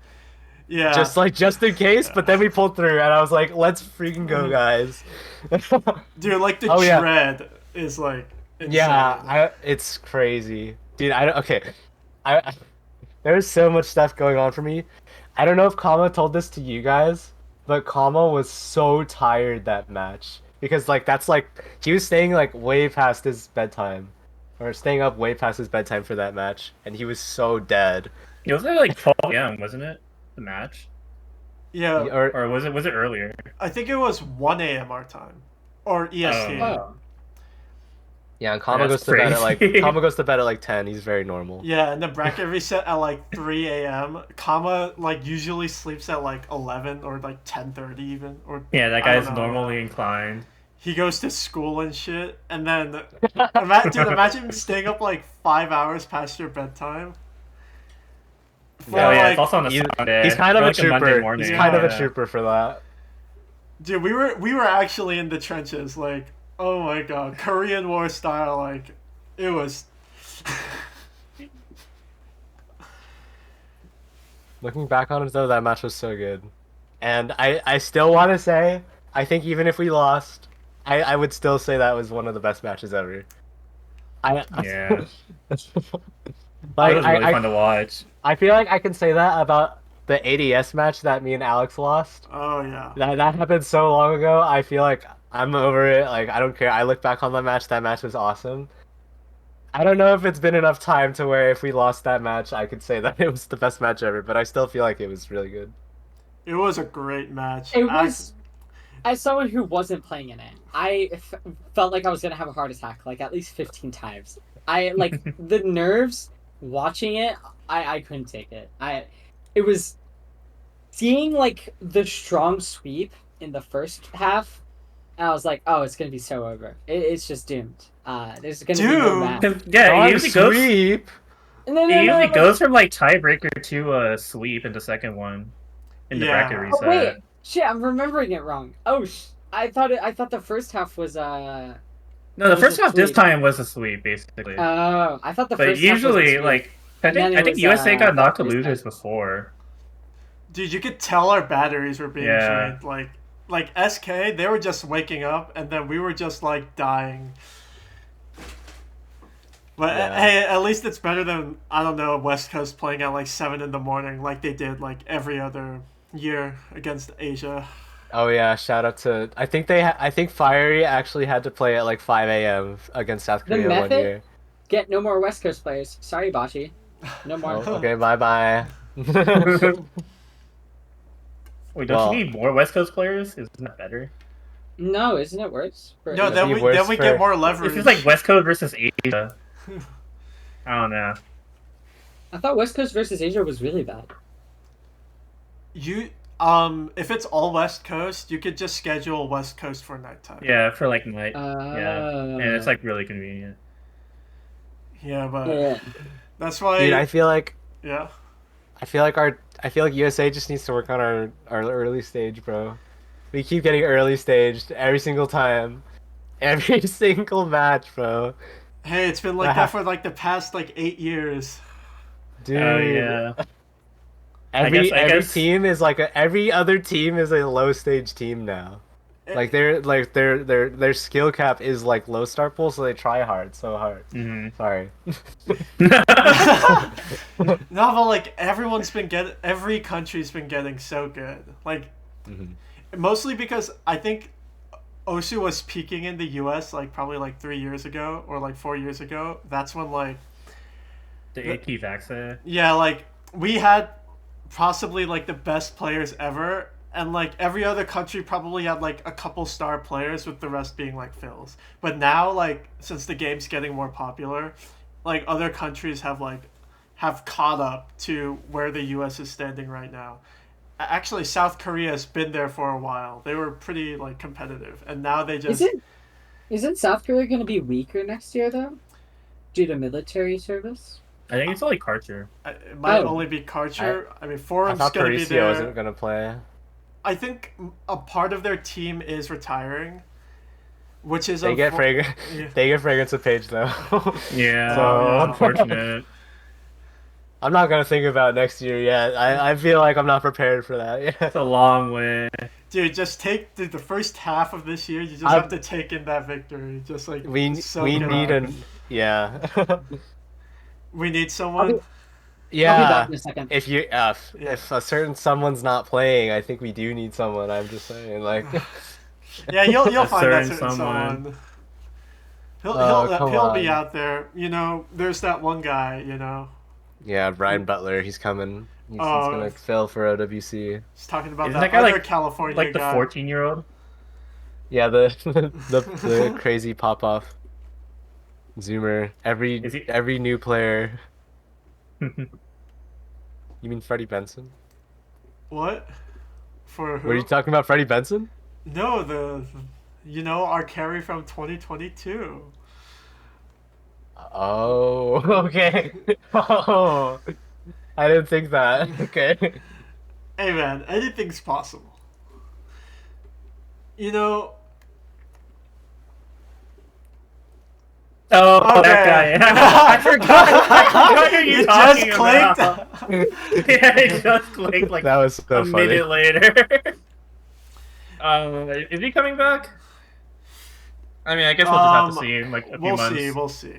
Yeah. Just in case, but then we pulled through and I was like, let's freaking go, guys. Dude, like the dread is like insane. Yeah, it's crazy. Dude, there's so much stuff going on for me. I don't know if Kama told this to you guys, but Kama was so tired that match. Because like that's like he was staying like way past his bedtime. Or staying up way past his bedtime for that match, and he was so dead. It was like 12 a.m., wasn't it? The match? Yeah. Or was it earlier? I think it was 1 a.m. our time. Or EST. Oh. Yeah, and Kama goes to bed at like 10. He's very normal. Yeah, and the bracket reset at like 3 a.m. Kama like usually sleeps at like 11 or like 10:30 even. Or yeah, that guy's normally inclined. He goes to school and shit, and then dude, imagine staying up like 5 hours past your bedtime. It's also on a Sunday. He's kind of a like trooper. He's kind of a trooper for that. Dude, we were actually in the trenches, like, oh my god, Korean War style, like, it was. Looking back on it though, that match was so good. And I still want to say, I think even if we lost, I would still say that was one of the best matches ever. Yeah, it like was really fun to watch. I feel like I can say that about the ADS match that me and Alex lost. Oh yeah. That happened so long ago. I feel like I'm over it. Like I don't care. I look back on that match. That match was awesome. I don't know if it's been enough time to where if we lost that match, I could say that it was the best match ever. But I still feel like it was really good. It was a great match. It was. As someone who wasn't playing in it, felt like I was gonna have a heart attack like at least 15 times. I like the nerves watching it. I couldn't take it. It was seeing like the strong sweep in the first half. And I was like, oh, it's gonna be so over. It's just doomed. There's gonna be no match. Yeah, it usually goes. Sweep. It usually goes from like tiebreaker to a sweep in the second one in the bracket reset. Oh, wait, shit, I'm remembering it wrong. Oh, I thought the first half was No, the first half this time was a sweep basically. Oh, I thought the but first half usually was a sweep. like I think USA got knocked to losers before. Dude, you could tell our batteries were being drained. Like SK, they were just waking up, and then we were just like dying. But hey, at least it's better than, I don't know, West Coast playing at like 7 in the morning like they did like every other year against Asia. Oh yeah, shout out to I think Fiery actually had to play at like 5 a.m. against South Korea one year. Get no more West Coast players. Sorry, Boshy. No more. Oh, okay, bye. Wait, don't you need more West Coast players? Isn't that better? No, isn't it worse? No, then we get more leverage. It's just like West Coast versus Asia. I don't know. I thought West Coast versus Asia was really bad. If it's all West Coast, you could just schedule West Coast for nighttime. Yeah, for like night. Yeah, and it's like really convenient. Yeah, but that's why. Dude, I feel like I feel like USA just needs to work on our early stage, bro. We keep getting early staged every single time, every single match, bro. Hey, it's been like that for like the past like 8 years. Dude. Oh yeah. Every team is like every other team is a low stage team now. Like their skill cap is like low start pool, so they try so hard. Mm-hmm. Sorry. No, but like every country's been getting so good. Like mostly because I think Osu was peaking in the US like probably like 3 years ago or like 4 years ago. That's when like the AP vaccine. Yeah, like we had possibly like the best players ever, and like every other country probably had like a couple star players, with the rest being like fills. But now, like, since the game's getting more popular, like other countries have caught up to where the US is standing right now. Actually, South Korea has been there for a while. They were pretty like competitive, and now they just Isn't South Korea going to be weaker next year though, due to military service? I think it's only Karcher. It might only be Karcher. I mean, Forum's going to be there. Wasn't going to play. I think a part of their team is retiring, which is they get Fragrance of Page though. Yeah, so unfortunate. I'm not gonna think about next year yet. I feel like I'm not prepared for that. Yeah. It's a long way. Dude, just take the first half of this year. You just have to take in that victory. Just like we need we need someone. Yeah. I'll be back in a second. If a certain someone's not playing, I think we do need someone. I'm just saying, like. Yeah, you'll find that certain someone. He'll be out there. You know, there's that one guy. You know. Yeah, Brian Butler. He's coming. He's gonna fill for OWC. He's talking about Isn't that guy, other like, California like the guy. 14-year-old. Yeah, the crazy pop off. Zoomer. Every new player. You mean Freddie Benson? What? For who? Were you talking about Freddie Benson? No, our carry from 2022. Oh, okay. Oh, I didn't think that. Okay. Hey man, anything's possible. You know. Oh, Okay. that guy. I forgot. I forgot who you're You talking just clicked. about. Yeah, it just clicked like That was so a funny. minute later. Is he coming back? I mean, I guess we'll just have to see in like a few We'll months. see. We'll see.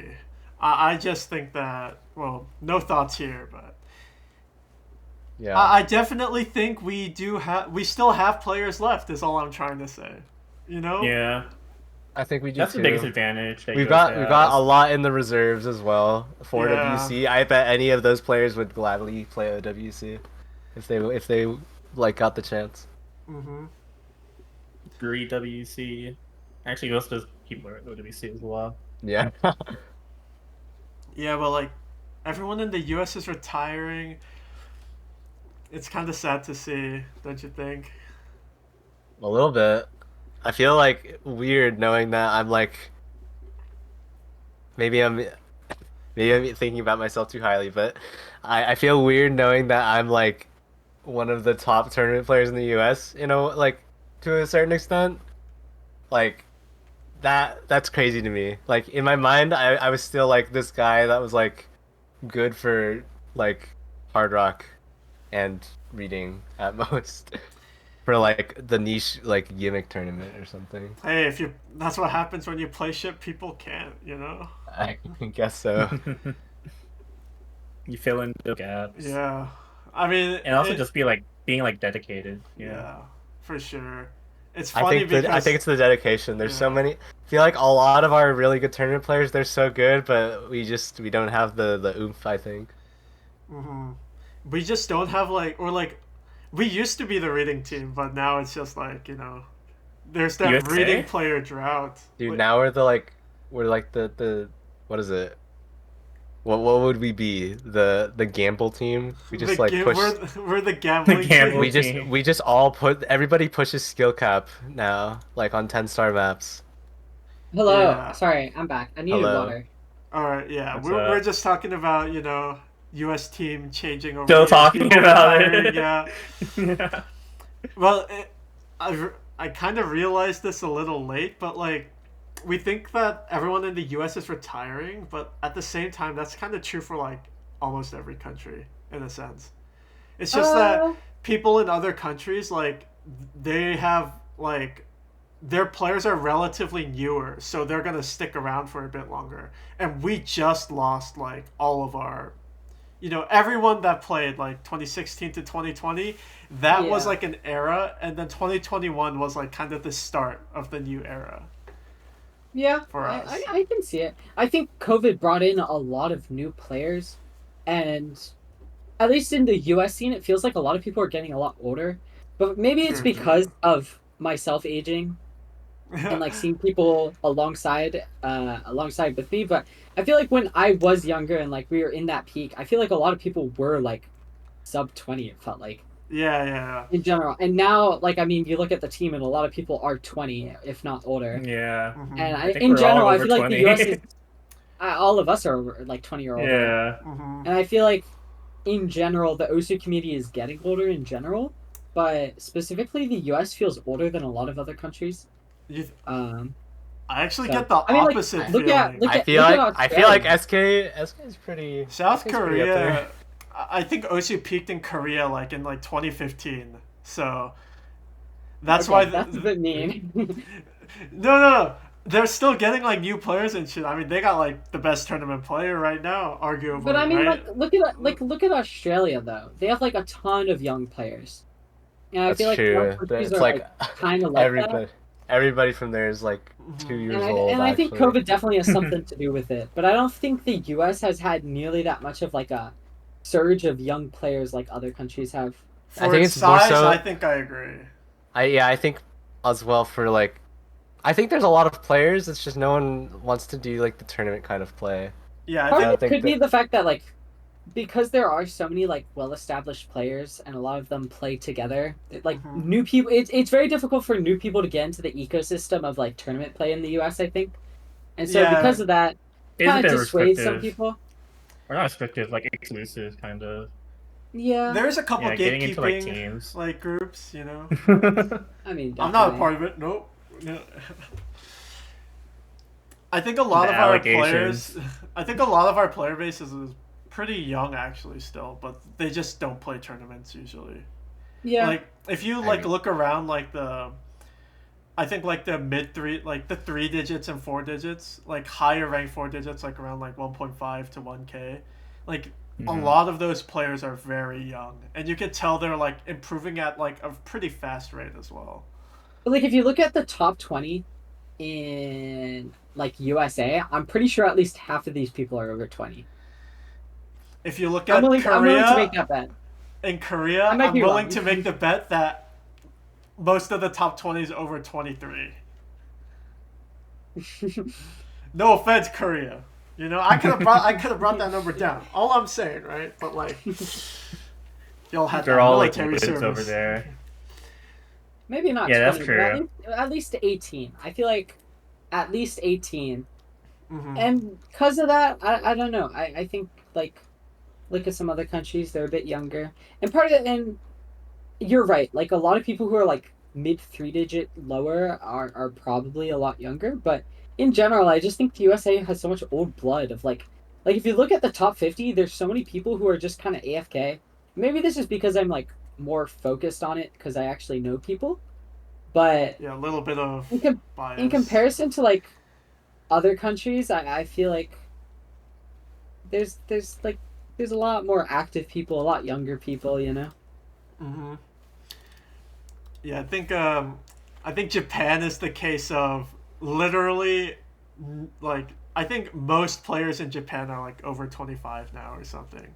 I just think that, well, no thoughts here, but Yeah. I definitely think we still have players left. Is all I'm trying to say. You know? Yeah, I think we do that's too. the biggest advantage. That We've US got has. a lot in the reserves as well for Yeah. WC. I bet any of those players would gladly play OWC if they like got the chance. Mm-hmm. Agree, WC. Actually, most of those people are at OWC as well. Yeah. Yeah, but like, everyone in the U.S. is retiring. It's kind of sad to see, don't you think? A little bit. I feel like weird knowing that I'm like maybe I'm thinking about myself too highly, but I feel weird knowing that I'm like one of the top tournament players in the US, you know, like to a certain extent. Like that's crazy to me. Like in my mind I was still like this guy that was like good for like hard rock and reading at most. For like the niche like gimmick tournament or something. Hey, that's what happens when you play shit people can't, you know? I guess so. You fill in the gaps. Yeah. I mean, And also just be like being like dedicated. yeah, for sure. It's I funny think because I think it's the dedication. There's so Yeah. many. I feel like a lot of our really good tournament players, they're so good, but we don't have the oomph. I think. we just don't have like we used to be the reading team, but now it's just like, you know, there's that USA? reading player drought. Dude, Like, now we're like the what is it? What would we be? The gamble team? We just like push. we're the gambling The gamble team. We just all put everybody pushes skill cap now, like on 10-star maps. Hello. Yeah. Sorry, I'm back. I needed Hello. water. All right, yeah, What's we're up? just talking about, you know, U.S. team changing over. Still the years, talking people about retiring, it. Yeah. Yeah. Well, I kind of realized this a little late, but like, we think that everyone in the U.S. is retiring, but at the same time, that's kind of true for like almost every country in a sense. It's just that people in other countries, like, they have like their players are relatively newer, so they're gonna stick around for a bit longer. And we just lost like all of our, you know, everyone that played like 2016 to 2020, that was Yeah. like an era, and then 2021 was like kind of the start of the new era. Yeah, For us. I can see it. I think COVID brought in a lot of new players, and at least in the US scene, it feels like a lot of people are getting a lot older. But maybe it's True, because of myself aging and like seeing people alongside with me. But I feel like when I was younger and like we were in that peak, I feel like a lot of people were like sub 20. It felt like yeah. in general. And now, like, I mean, you look at the team, and a lot of people are 20, if not older. Yeah. Mhm. And I think in we're all general, I over feel like 20. the US is all of us are like 20 or older. Yeah. Mhm. And I feel like in general, the OSU community is getting older in general, but specifically the US feels older than a lot of other countries. You, Um, I actually so- get the I mean, like, opposite look feeling. at- look I at- feel look like at SK is pretty. South SK 's pretty up Korea, there. I think OSU peaked in Korea like in like 2015. So that's okay, why. that's a bit mean. No. They're still getting like new players and shit. I mean, they got like the best tournament player right now, arguably. But I mean, right? look at Australia though. They have like a ton of young players, and I That's feel like true. more countries It's are like kind of like that. everybody from there is like 2 years old. And I think actually. COVID definitely has something to do with it. But I don't think the US has had nearly that much of like a surge of young players like other countries have. For I think its it's more size, so- I think I agree. I think as well for like, I think there's a lot of players. It's just no one wants to do like the tournament kind of play. Yeah, I Part think of it think could be that- the fact that like because there are so many like well-established players and a lot of them play together, like new people, it's very difficult for new people to get into the ecosystem of like tournament play in the US, I think. And so Yeah. because of that, It's a kind bit of dissuades some restrictive. people. Or not restrictive, like exclusive, kind of. Yeah, there's a couple Yeah, getting into like gatekeeping teams. like groups, you know. I mean, I'm not a definitely. part of it. Nope. No. I think a lot The of our allegations. players, I think a lot of our player base is pretty young actually still, but they just don't play tournaments usually. Yeah. Like if you I like mean- look around like I think like the mid three, like the 3 digits and 4 digits, like higher rank 4 digits, like around like 1.5 to 1K, like a lot of those players are very young, and you can tell they're like improving at like a pretty fast rate as well. But like if you look at the top 20 in like USA, I'm pretty sure at least half of these people are over 20. If you look I'm at willing. I'm willing to make Korea, that bet. in I Korea, might I'm be willing wrong. to make the bet that most of the top 20 is over 23. No offense, Korea. You know, I could have brought that number down. All I'm saying, right? But like, y'all had They're that all like military woods service over there. Maybe not Yeah, 20, that's but true. at least 18. I feel like at least 18. Mm-hmm. And because of that, I don't know. I think like look at some other countries, they're a bit younger. And part of it, and you're right. Like a lot of people who are like mid 3 digit lower are probably a lot younger. But in general, I just think the USA has so much old blood of like if you look at the top 50, there's so many people who are just kind of AFK. Maybe this is because I'm like more focused on it because I actually know people. But Yeah, a little bit of in bias. comparison to like other countries, I feel like there's a lot more active people, a lot younger people, you know. Mm-hmm. Yeah, I think Japan is the case of literally, like I think most players in Japan are like over 25 now or something,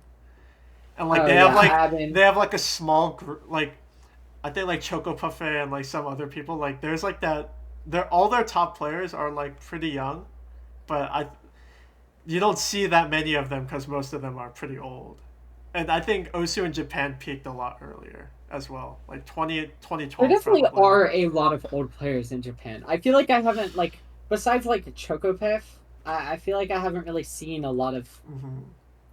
and like Oh they yeah, have like I mean, they have like a small group, like I think like Choco Parfait and like some other people, like there's like that. All their top players are like pretty young, but you don't see that many of them because most of them are pretty old. And I think Osu in Japan peaked a lot earlier as well, like 2012 there definitely probably. are a lot of old players in Japan. I feel like I haven't like besides like Chocopiff, I feel like I haven't really seen a lot of Mm-hmm.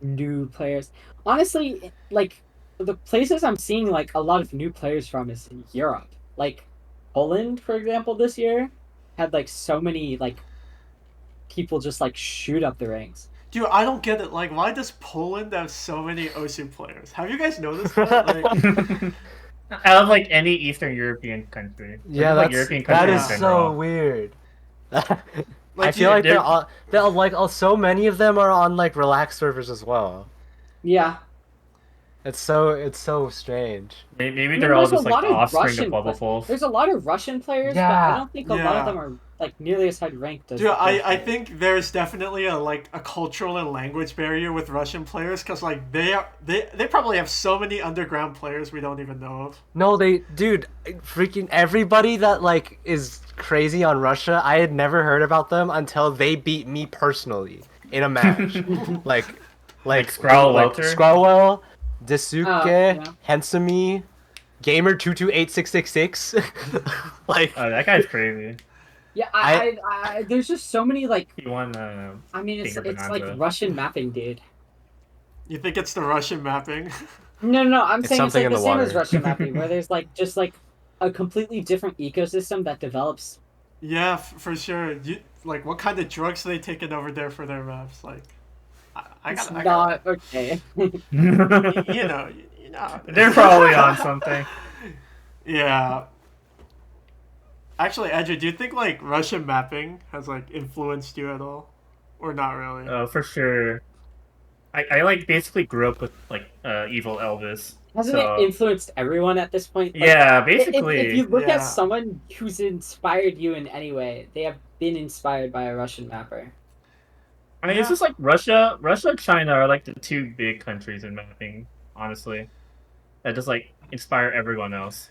new players. Honestly, like the places I'm seeing like a lot of new players from is in Europe. Like Poland, for example, this year had like so many like people just like shoot up the ranks. Dude, I don't get it. Like, why does Poland have so many Osu players? Have you guys noticed that? Like, Out of like any Eastern European country, or Yeah, just like European that country is in Yeah. so general. weird. I Like, feel like they're- they're like so many of them are on like relaxed servers as well. Yeah. It's so strange. maybe I mean, they're all there's a just like lot the of offspring of Russian Bubble players. Wolf. There's a lot of Russian players, but I Yeah. don't think a lot of them Yeah. are like nearly as high ranked as dude, the Polish I players. think there's definitely a cultural and language barrier with Russian players because like they probably have so many underground players we don't even know of. No, dude, freaking everybody that like is crazy on Russia, I had never heard about them until they beat me personally in a match. like, Scrowl like Welter? Scrowwell, Desuke, yeah. Hensumi, Gamer228666. like, Oh, that guy's crazy. Yeah, there's just so many like He won. I mean Finger it's like Bonanza. Russian mapping, dude. You think it's the Russian mapping? No, I'm It's saying it's something like in the the same as water. Russian mapping, where there's like just like a completely different ecosystem that develops. Yeah, for sure. Like, what kind of drugs are they taking over there for their maps? Like, I It's got, not okay. you know, you know. They're probably on something. Yeah. Actually, Andrew, do you think like Russian mapping has like influenced you at all, or not really? Oh, for sure. I like basically grew up with like evil Elvis. Hasn't So it influenced everyone at this point? Like, yeah, if basically. you look Yeah. at someone who's inspired you in any way, they have been inspired by a Russian mapper. I mean, it's just like Russia, China are like the two big countries in mapping, honestly, that just like inspire everyone else.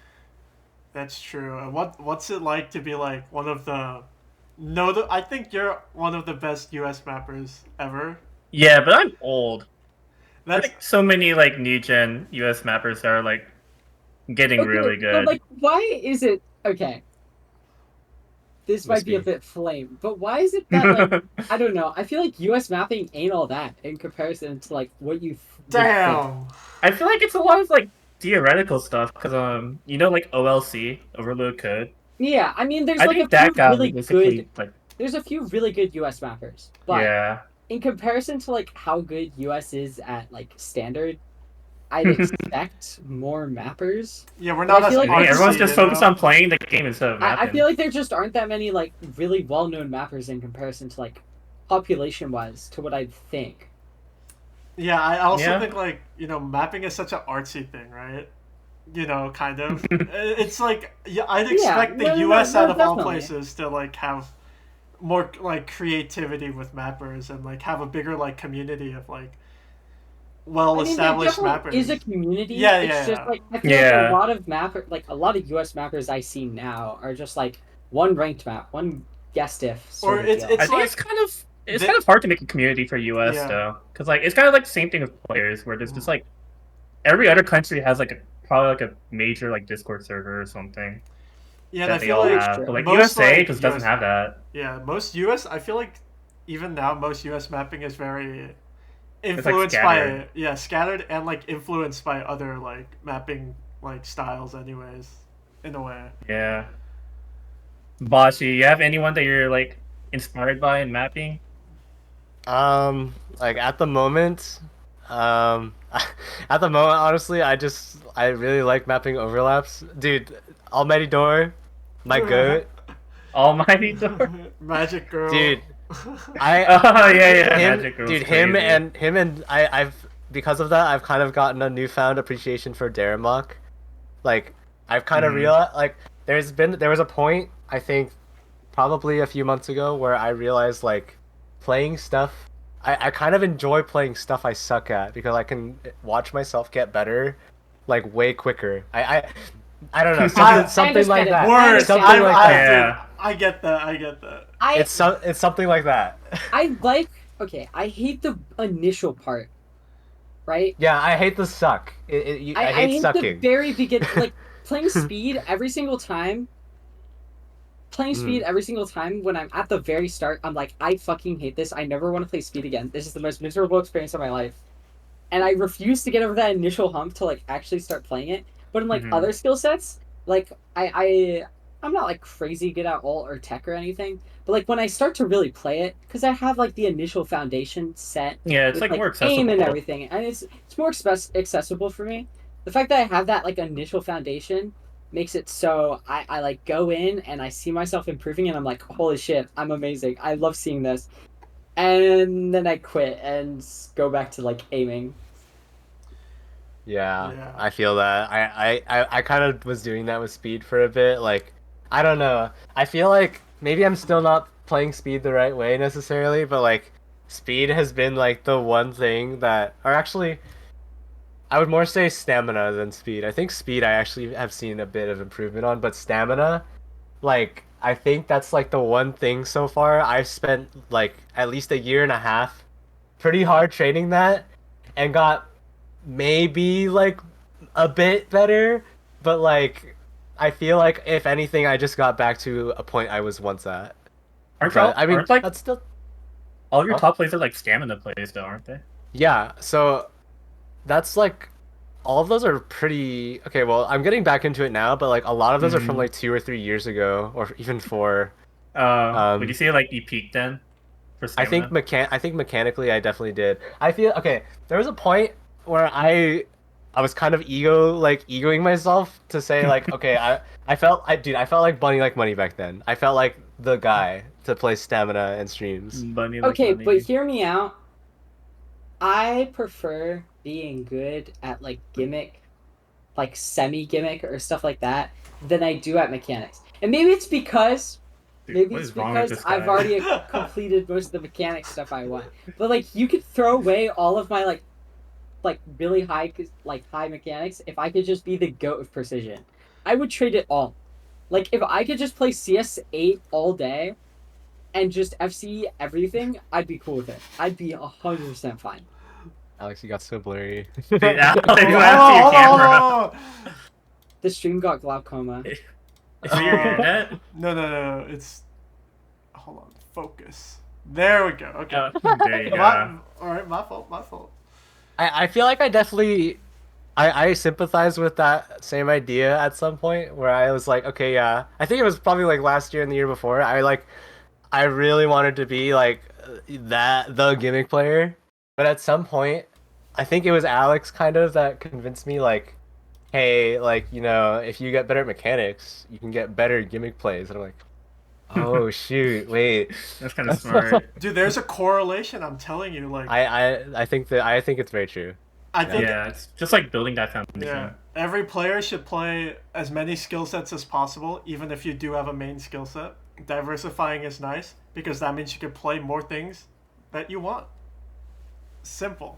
That's true. And what's it like to be like one of the? No, I think you're one of the best U.S. mappers ever. Yeah, but I'm old. That's Like so many like new gen US mappers are like getting really But good. like, why is it okay? This might be a Wispy. bit flame, but why is it that like I don't know? I feel like U.S. mapping ain't all that in comparison to like what you. would think. damn. I feel like it's a lot of like theoretical stuff because you know like OLC, overload code. Yeah, I mean, there's I like a think that few got really basically good like there's a few really good US mappers, but Yeah. in comparison to like how good US is at like standard, I'd expect more mappers. Yeah, we're But not I as feel like I think everyone's artsy, just you focused know? on playing the game instead of I mapping. feel like there just aren't that many like really well-known mappers in comparison to like population-wise to what I'd think. Yeah, I also Yeah. think like, you know, mapping is such an artsy thing, right? You know, kind of. It's like, yeah, I'd Yeah, expect the no, US out of all definitely. places to like have more like creativity with mappers and like have a bigger like community of like well I mean, there established definitely is a mappers. community. Yeah, It's just yeah, like I feel like a Yeah. lot of a lot of US mappers I see now are just like one ranked map, one guest diff Or sort of it's deal. I it's think like it's the, kind of hard to make a community for US yeah. though, because like it's kind of like the same thing with players, where there's just like every other country has like probably like a major like Discord server or something Yeah, and I that they feel all like It's have, true. but like most USA like just doesn't US have that. yeah, most US I feel like even now most US mapping is very It's like influenced scattered. by scattered and like influenced by other like mapping like styles anyways in a way. Yeah. Boshy, you have anyone that you're like inspired by in mapping? Like at the moment, at the moment, honestly, I really like mapping overlaps, dude. Almighty Door, my goat, Almighty Door. Magic Girl. dude. I Oh yeah, him, Magic Girl's dude, him crazy. and him and I've because of that, I've kind of gotten a newfound appreciation for Daramok. Like, I've kind of Mm. realized, like, there was a point I think probably a few months ago where I realized like playing stuff. I kind of enjoy playing stuff I suck at because I can watch myself get better, like way quicker. I don't know, I something like get it. that. Words. Something I, like I, that. dude, Yeah. I get that. I get that. It's something like that. I like okay, I hate the initial part, right? Yeah, I hate the suck. I I hate hate the sucking. very beginning, like playing speed every single time. Playing speed every single time when I'm at the very start, I'm like, I fucking hate this. I never want to play speed again. This is the most miserable experience of my life. And I refuse to get over that initial hump to like actually start playing it. But in like Mhm. other skill sets, like I'm not like crazy good at ult or tech or anything. But like when I start to really play it, because I have like the initial foundation set Yeah, it's with like like more aim and accessible. everything, and it's more accessible for me. The fact that I have that like initial foundation makes it so I like go in and I see myself improving and I'm like, holy shit, I'm amazing. I love seeing this. And then I quit and go back to like aiming. Yeah, Yeah. I feel that. I kind of was doing that with speed for a bit. Like, I don't know. I feel like maybe I'm still not playing speed the right way necessarily, but like, speed has been like the one thing that, or actually, I would more say stamina than speed. I think speed I actually have seen a bit of improvement on, but stamina, like, I think that's like the one thing so far. I've spent like at least a year and a half pretty hard training that and got maybe like a bit better, but like I feel like if anything, I just got back to a point I was once at. But I mean, Aren't like that's still all of your huh? top plays are like stamina plays though, aren't they? Yeah. So that's like all of those are pretty okay. Well, I'm getting back into it now, but like a lot of those are from Mm. like 2 or 3 years ago, or even 4. Would you say like you peaked then for stamina? I think mechanically I definitely did. I feel okay. There was a point where I was kind of egoing myself to say like okay I felt like Bunny like money back then. I felt like the guy to play stamina and streams. Bunny like Okay, but money. hear me out. I prefer being good at like gimmick, like semi gimmick or stuff like that, than I do at mechanics. And Dude, maybe what it's is wrong with because this I've guy? already completed most of the mechanic stuff I want. But like you could throw away all of my like really high mechanics if I could just be the goat of precision. I would trade it all. Like if I could just play CS8 all day and just FC everything, I'd be cool with it. I'd be 100% fine. Alex, you got so blurry. Dude, Alex, Hold you on, have to your hold on, hold camera. on, hold on. The stream got glaucoma. Is it your internet? No. It's hold on. Focus. There we go. Okay. There you go. All right. My fault. My fault. I feel like I definitely I sympathize with that same idea at some point where I was like, okay, yeah. I think it was probably like last year and the year before. I really wanted to be like the gimmick player, but at some point, I think it was Alex kind of that convinced me like, hey, like if you get better at mechanics, you can get better gimmick plays. And I'm like, oh shoot, wait. That's kind of smart. Dude, there's a correlation. I'm telling you. Like, I think it's very true. I think Yeah, it's just like building that foundation. yeah, every player should play as many skill sets as possible, even if you do have a main skill set. Diversifying is nice because that means you can play more things that you want. Simple.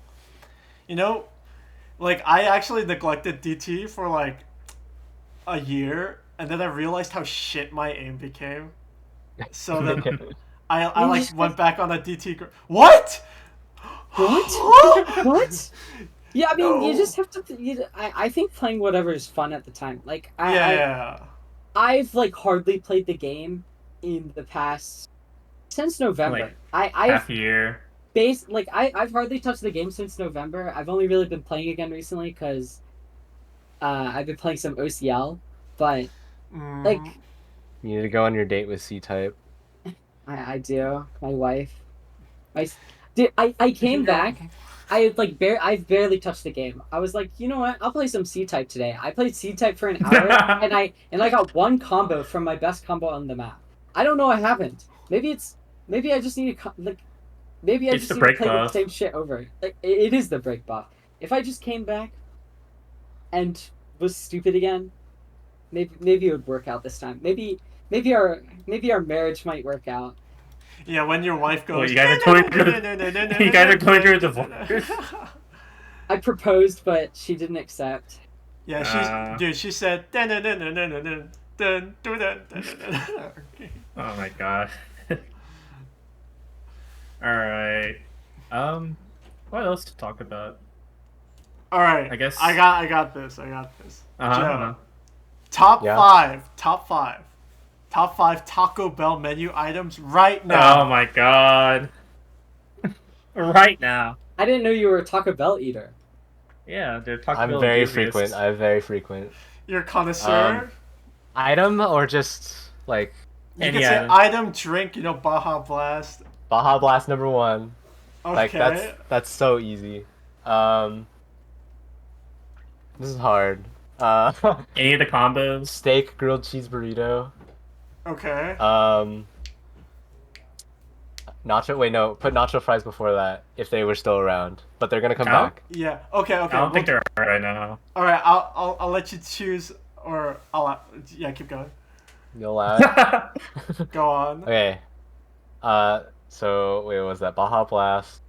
Like I actually neglected DT for like a year, and then I realized how shit my aim became. So then I like went back on a DT. What? What? What? Yeah, I mean, No. you just have to. I think playing whatever is fun at the time. Like, Yeah. I've like hardly played the game in the past since November. Like, I've half a year. I've hardly touched the game since November. I've only really been playing again recently because I've been playing some OCL. But like, You need to go on your date with C-type. I do. My wife. Dude, I came back. I've barely touched the game. I was like, you know what? I'll play some C-type today. I played C-type for an hour, and I got one combo from my best combo on the map. I don't know what happened. Maybe I just need to maybe I It's just the need to break play the buff. same shit over. Like it is the break buff. If I just came back and was stupid again, maybe it would work out this time. Maybe our marriage might work out. Yeah, when your wife goes. Well, you guys are going through a divorce. I proposed, but she didn't accept. Yeah, she said. Oh my god. Alright. What else to talk about? All right. I guess- I got this. Uh-huh. Joe, top Yeah. five Taco Bell menu items right now. Oh my god. Right now. I didn't know you were a Taco Bell eater. Yeah, they're talking I'm about very enthusiasts. frequent. I'm very frequent. You're a connoisseur. Item or just like You any can say item. item, drink. Baja Blast. Baja Blast #1. Okay. Like that's so easy. This is hard. Any of the combos. Steak grilled cheese burrito. Okay. Nacho. Wait, no. Put nacho fries before that if they were still around. But they're gonna come No? back. Yeah. Okay. I don't think they're right now. All right. I'll let you choose, or yeah. Keep going. You'll laugh. Go on. Okay. So wait, what was that? Baja Blast.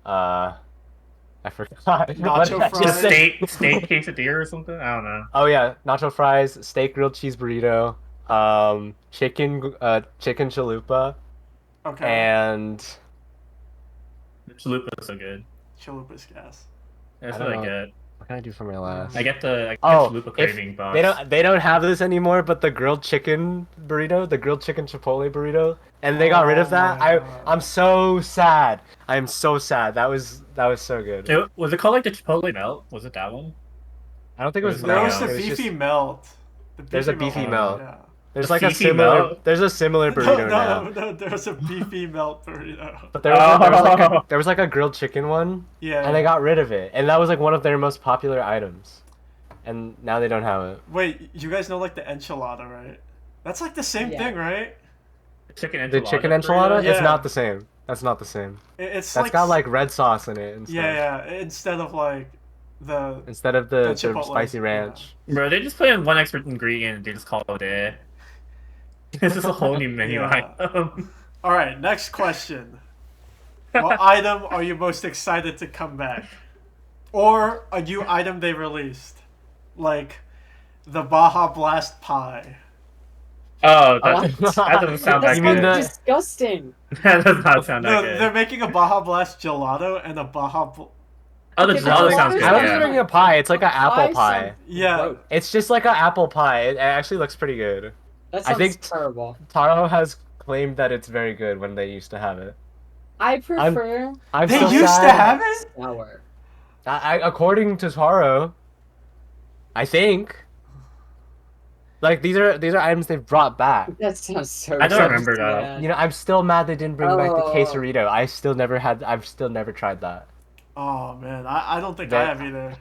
I forgot. What did I Nacho just say? Steak quesadilla or something? I don't know. Oh yeah, nacho fries, steak grilled cheese burrito, chicken chalupa, Okay. and Chalupa's so good. Chalupa's gas. That's I what don't I know. get. what can I do for my last? I get the Oh, chalupa if craving box. they don't have this anymore, but the grilled chicken burrito, the grilled chicken chipotle burrito, and they got rid of that. my God. I'm so sad. I'm so sad. That was so good. Was it called like the Chipotle melt? Was it that one? I don't think it was. There There that was one. the It was beefy just- melt. There's a beefy melt. Yeah. There's The like a beefy similar. melt? There's a similar burrito now. No. There's a beefy melt burrito. But there was like a grilled chicken one, Yeah. and they got rid of it, and that was like one of their most popular items, and now they don't have it. Wait, you guys know like the enchilada, right? That's like the same Yeah. thing, right? Chicken enchilada. The chicken enchilada? Yeah. It's not the same. That's not the same. It's That's like got like red sauce in it and stuff. yeah. Instead of like the Instead of the Chipotle, spicy ranch. Bro, they just put in one extra ingredient and they just call it a day. This is a whole new menu Yeah. item. All right, next question. What item are you most excited to come back? Or a new item they released? Like the Baja Blast pie. Oh, that doesn't sound that That's You mean good. the- disgusting. That does not sound that No, good. they're making a Baja Blast gelato and a Baja Oh, the Okay, gelato but sounds gelato good. I was Yeah. ordering a pie. It's like an apple pie. sounds Yeah. gross. It's just like an apple pie. It actually looks pretty good. That I sounds think- terrible. Taro has claimed that it's very good when they used to have it. I prefer I'm They so used sad. to have it? sour. According to Taro, I think. Like these are items they've brought back. That sounds so. I don't gross, remember that. man. You know, I'm still mad they didn't bring back the Oh. quesarito. I've still never tried that. Oh man, I don't think I That- have either.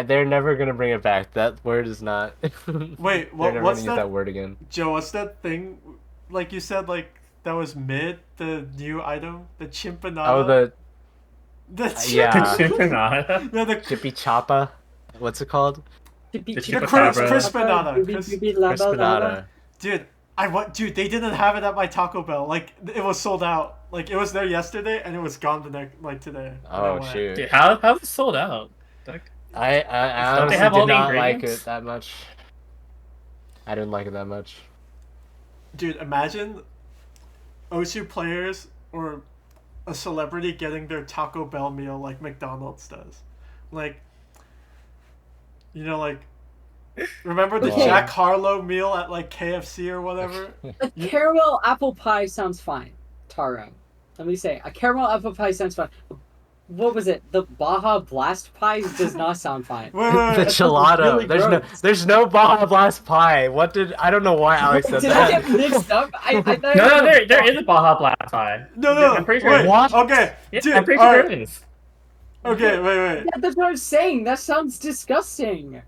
They're never gonna bring it back. That word is not. Wait, They're never what's gonna use that? that word again. Joe, what's that thing? Like you said, like that was mid the new item, the chimpanada. Oh, the yeah. Chimpanada. No, the Chippy Choppa. What's it called? Chupacabra. Crispinata. dude. Dude, they didn't have it at my Taco Bell. Like it was sold out. Like it was there yesterday and it was gone the next today. when I Oh went. shoot. Dude, how is it sold out? Like, I Don't they honestly have all did the not like ingredients? it that much. I didn't like it that much. Dude, imagine OSU players or a celebrity getting their Taco Bell meal like McDonald's does. Like, you know, like, remember the Okay. Jack Harlow meal at like KFC or whatever? A caramel apple pie sounds fine, Taro. Let me say, a caramel apple pie sounds fine. What was it? The Baja Blast pie does not sound fine. Wait, The wait, wait. gelato. really there's gross. there's no Baja Blast pie. I don't know why Alex said Did I that. get mixed up? I thought no, it was there is a Baja Blast pie. No, I'm pretty sure. wait, What? Okay, Yeah, dude, I'm pretty all sure right. there is. Okay, wait. Yeah, that's what I'm saying. That sounds disgusting.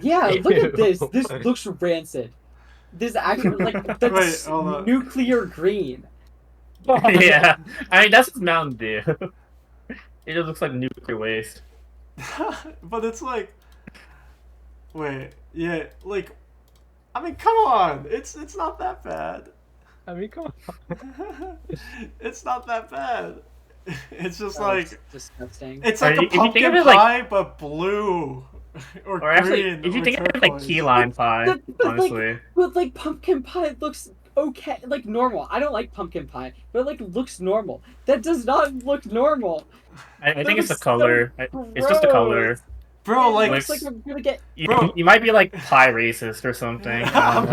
Yeah, look at this. This looks rancid. This actually like that's Wait, hold on. nuclear green. Yeah, I mean that's just Mountain Dew. It just looks like nuclear waste. But it's like, wait, yeah, like, I mean, come on, it's not that bad. I mean, come on. It's not that bad. It's just That's like disgusting. it's like Or a if you think pumpkin of it like- pie but blue or Or actually, green. if you or think of it like turquoise. key lime pie, But, like, honestly. But like pumpkin pie looks okay, like normal. I don't like pumpkin pie, but it, like looks normal. That does not look normal. I think it's the looks color. so It's just the color. Bro, It like, looks like I'm gonna get. You, Bro. you might be like pie racist or something. I don't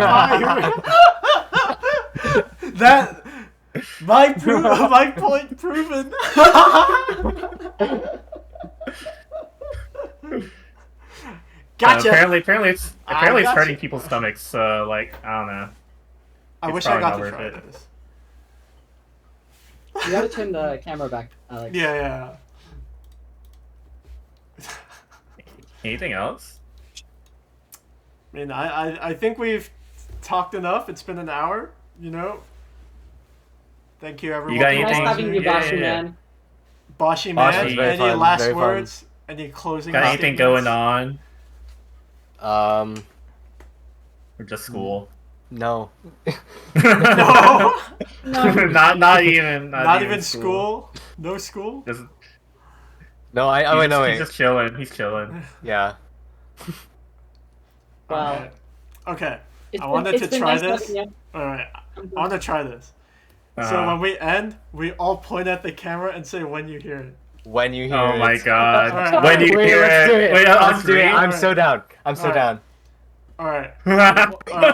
know. that my point proven. Gotcha. Apparently it's gotcha. hurting people's stomachs. So like I don't know. I It's wish I probably got not to worth try it. this. You gotta turn the camera back, Alex. Yeah. Anything else? I mean, I think we've talked enough. It's been an hour, you know. Thank you, everyone. You got for Nice anything? having you, Yeah, Boshy yeah, yeah. man. Boshy Boshy, man, very any fun, last very fun. words? Any closing? Got anything statements? going on? Or just school? No. No. not even. Not even school. No school. Just, No, wait, no, he's wait. just chilling. He's chilling. Yeah. Well, Alright. Okay. it's I been- wanted it's to been try nice this. having you. All right. I want to try this. So Uh-huh. when we end, we all point at the camera and say when you hear it. When you hear Oh it. my god. Alright. When you Wait, hear let's do it. Wait, Let's do it. three? I'm so down. I'm so Alright. down. All right.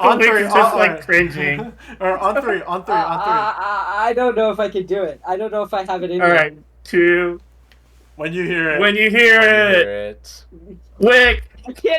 On three, Luke's just all like right. cringing. All right, on three. I don't know if I can do it. I don't know if I have it in All me. right, 2. When you hear it. When you hear When you it, hear it. quick. I can't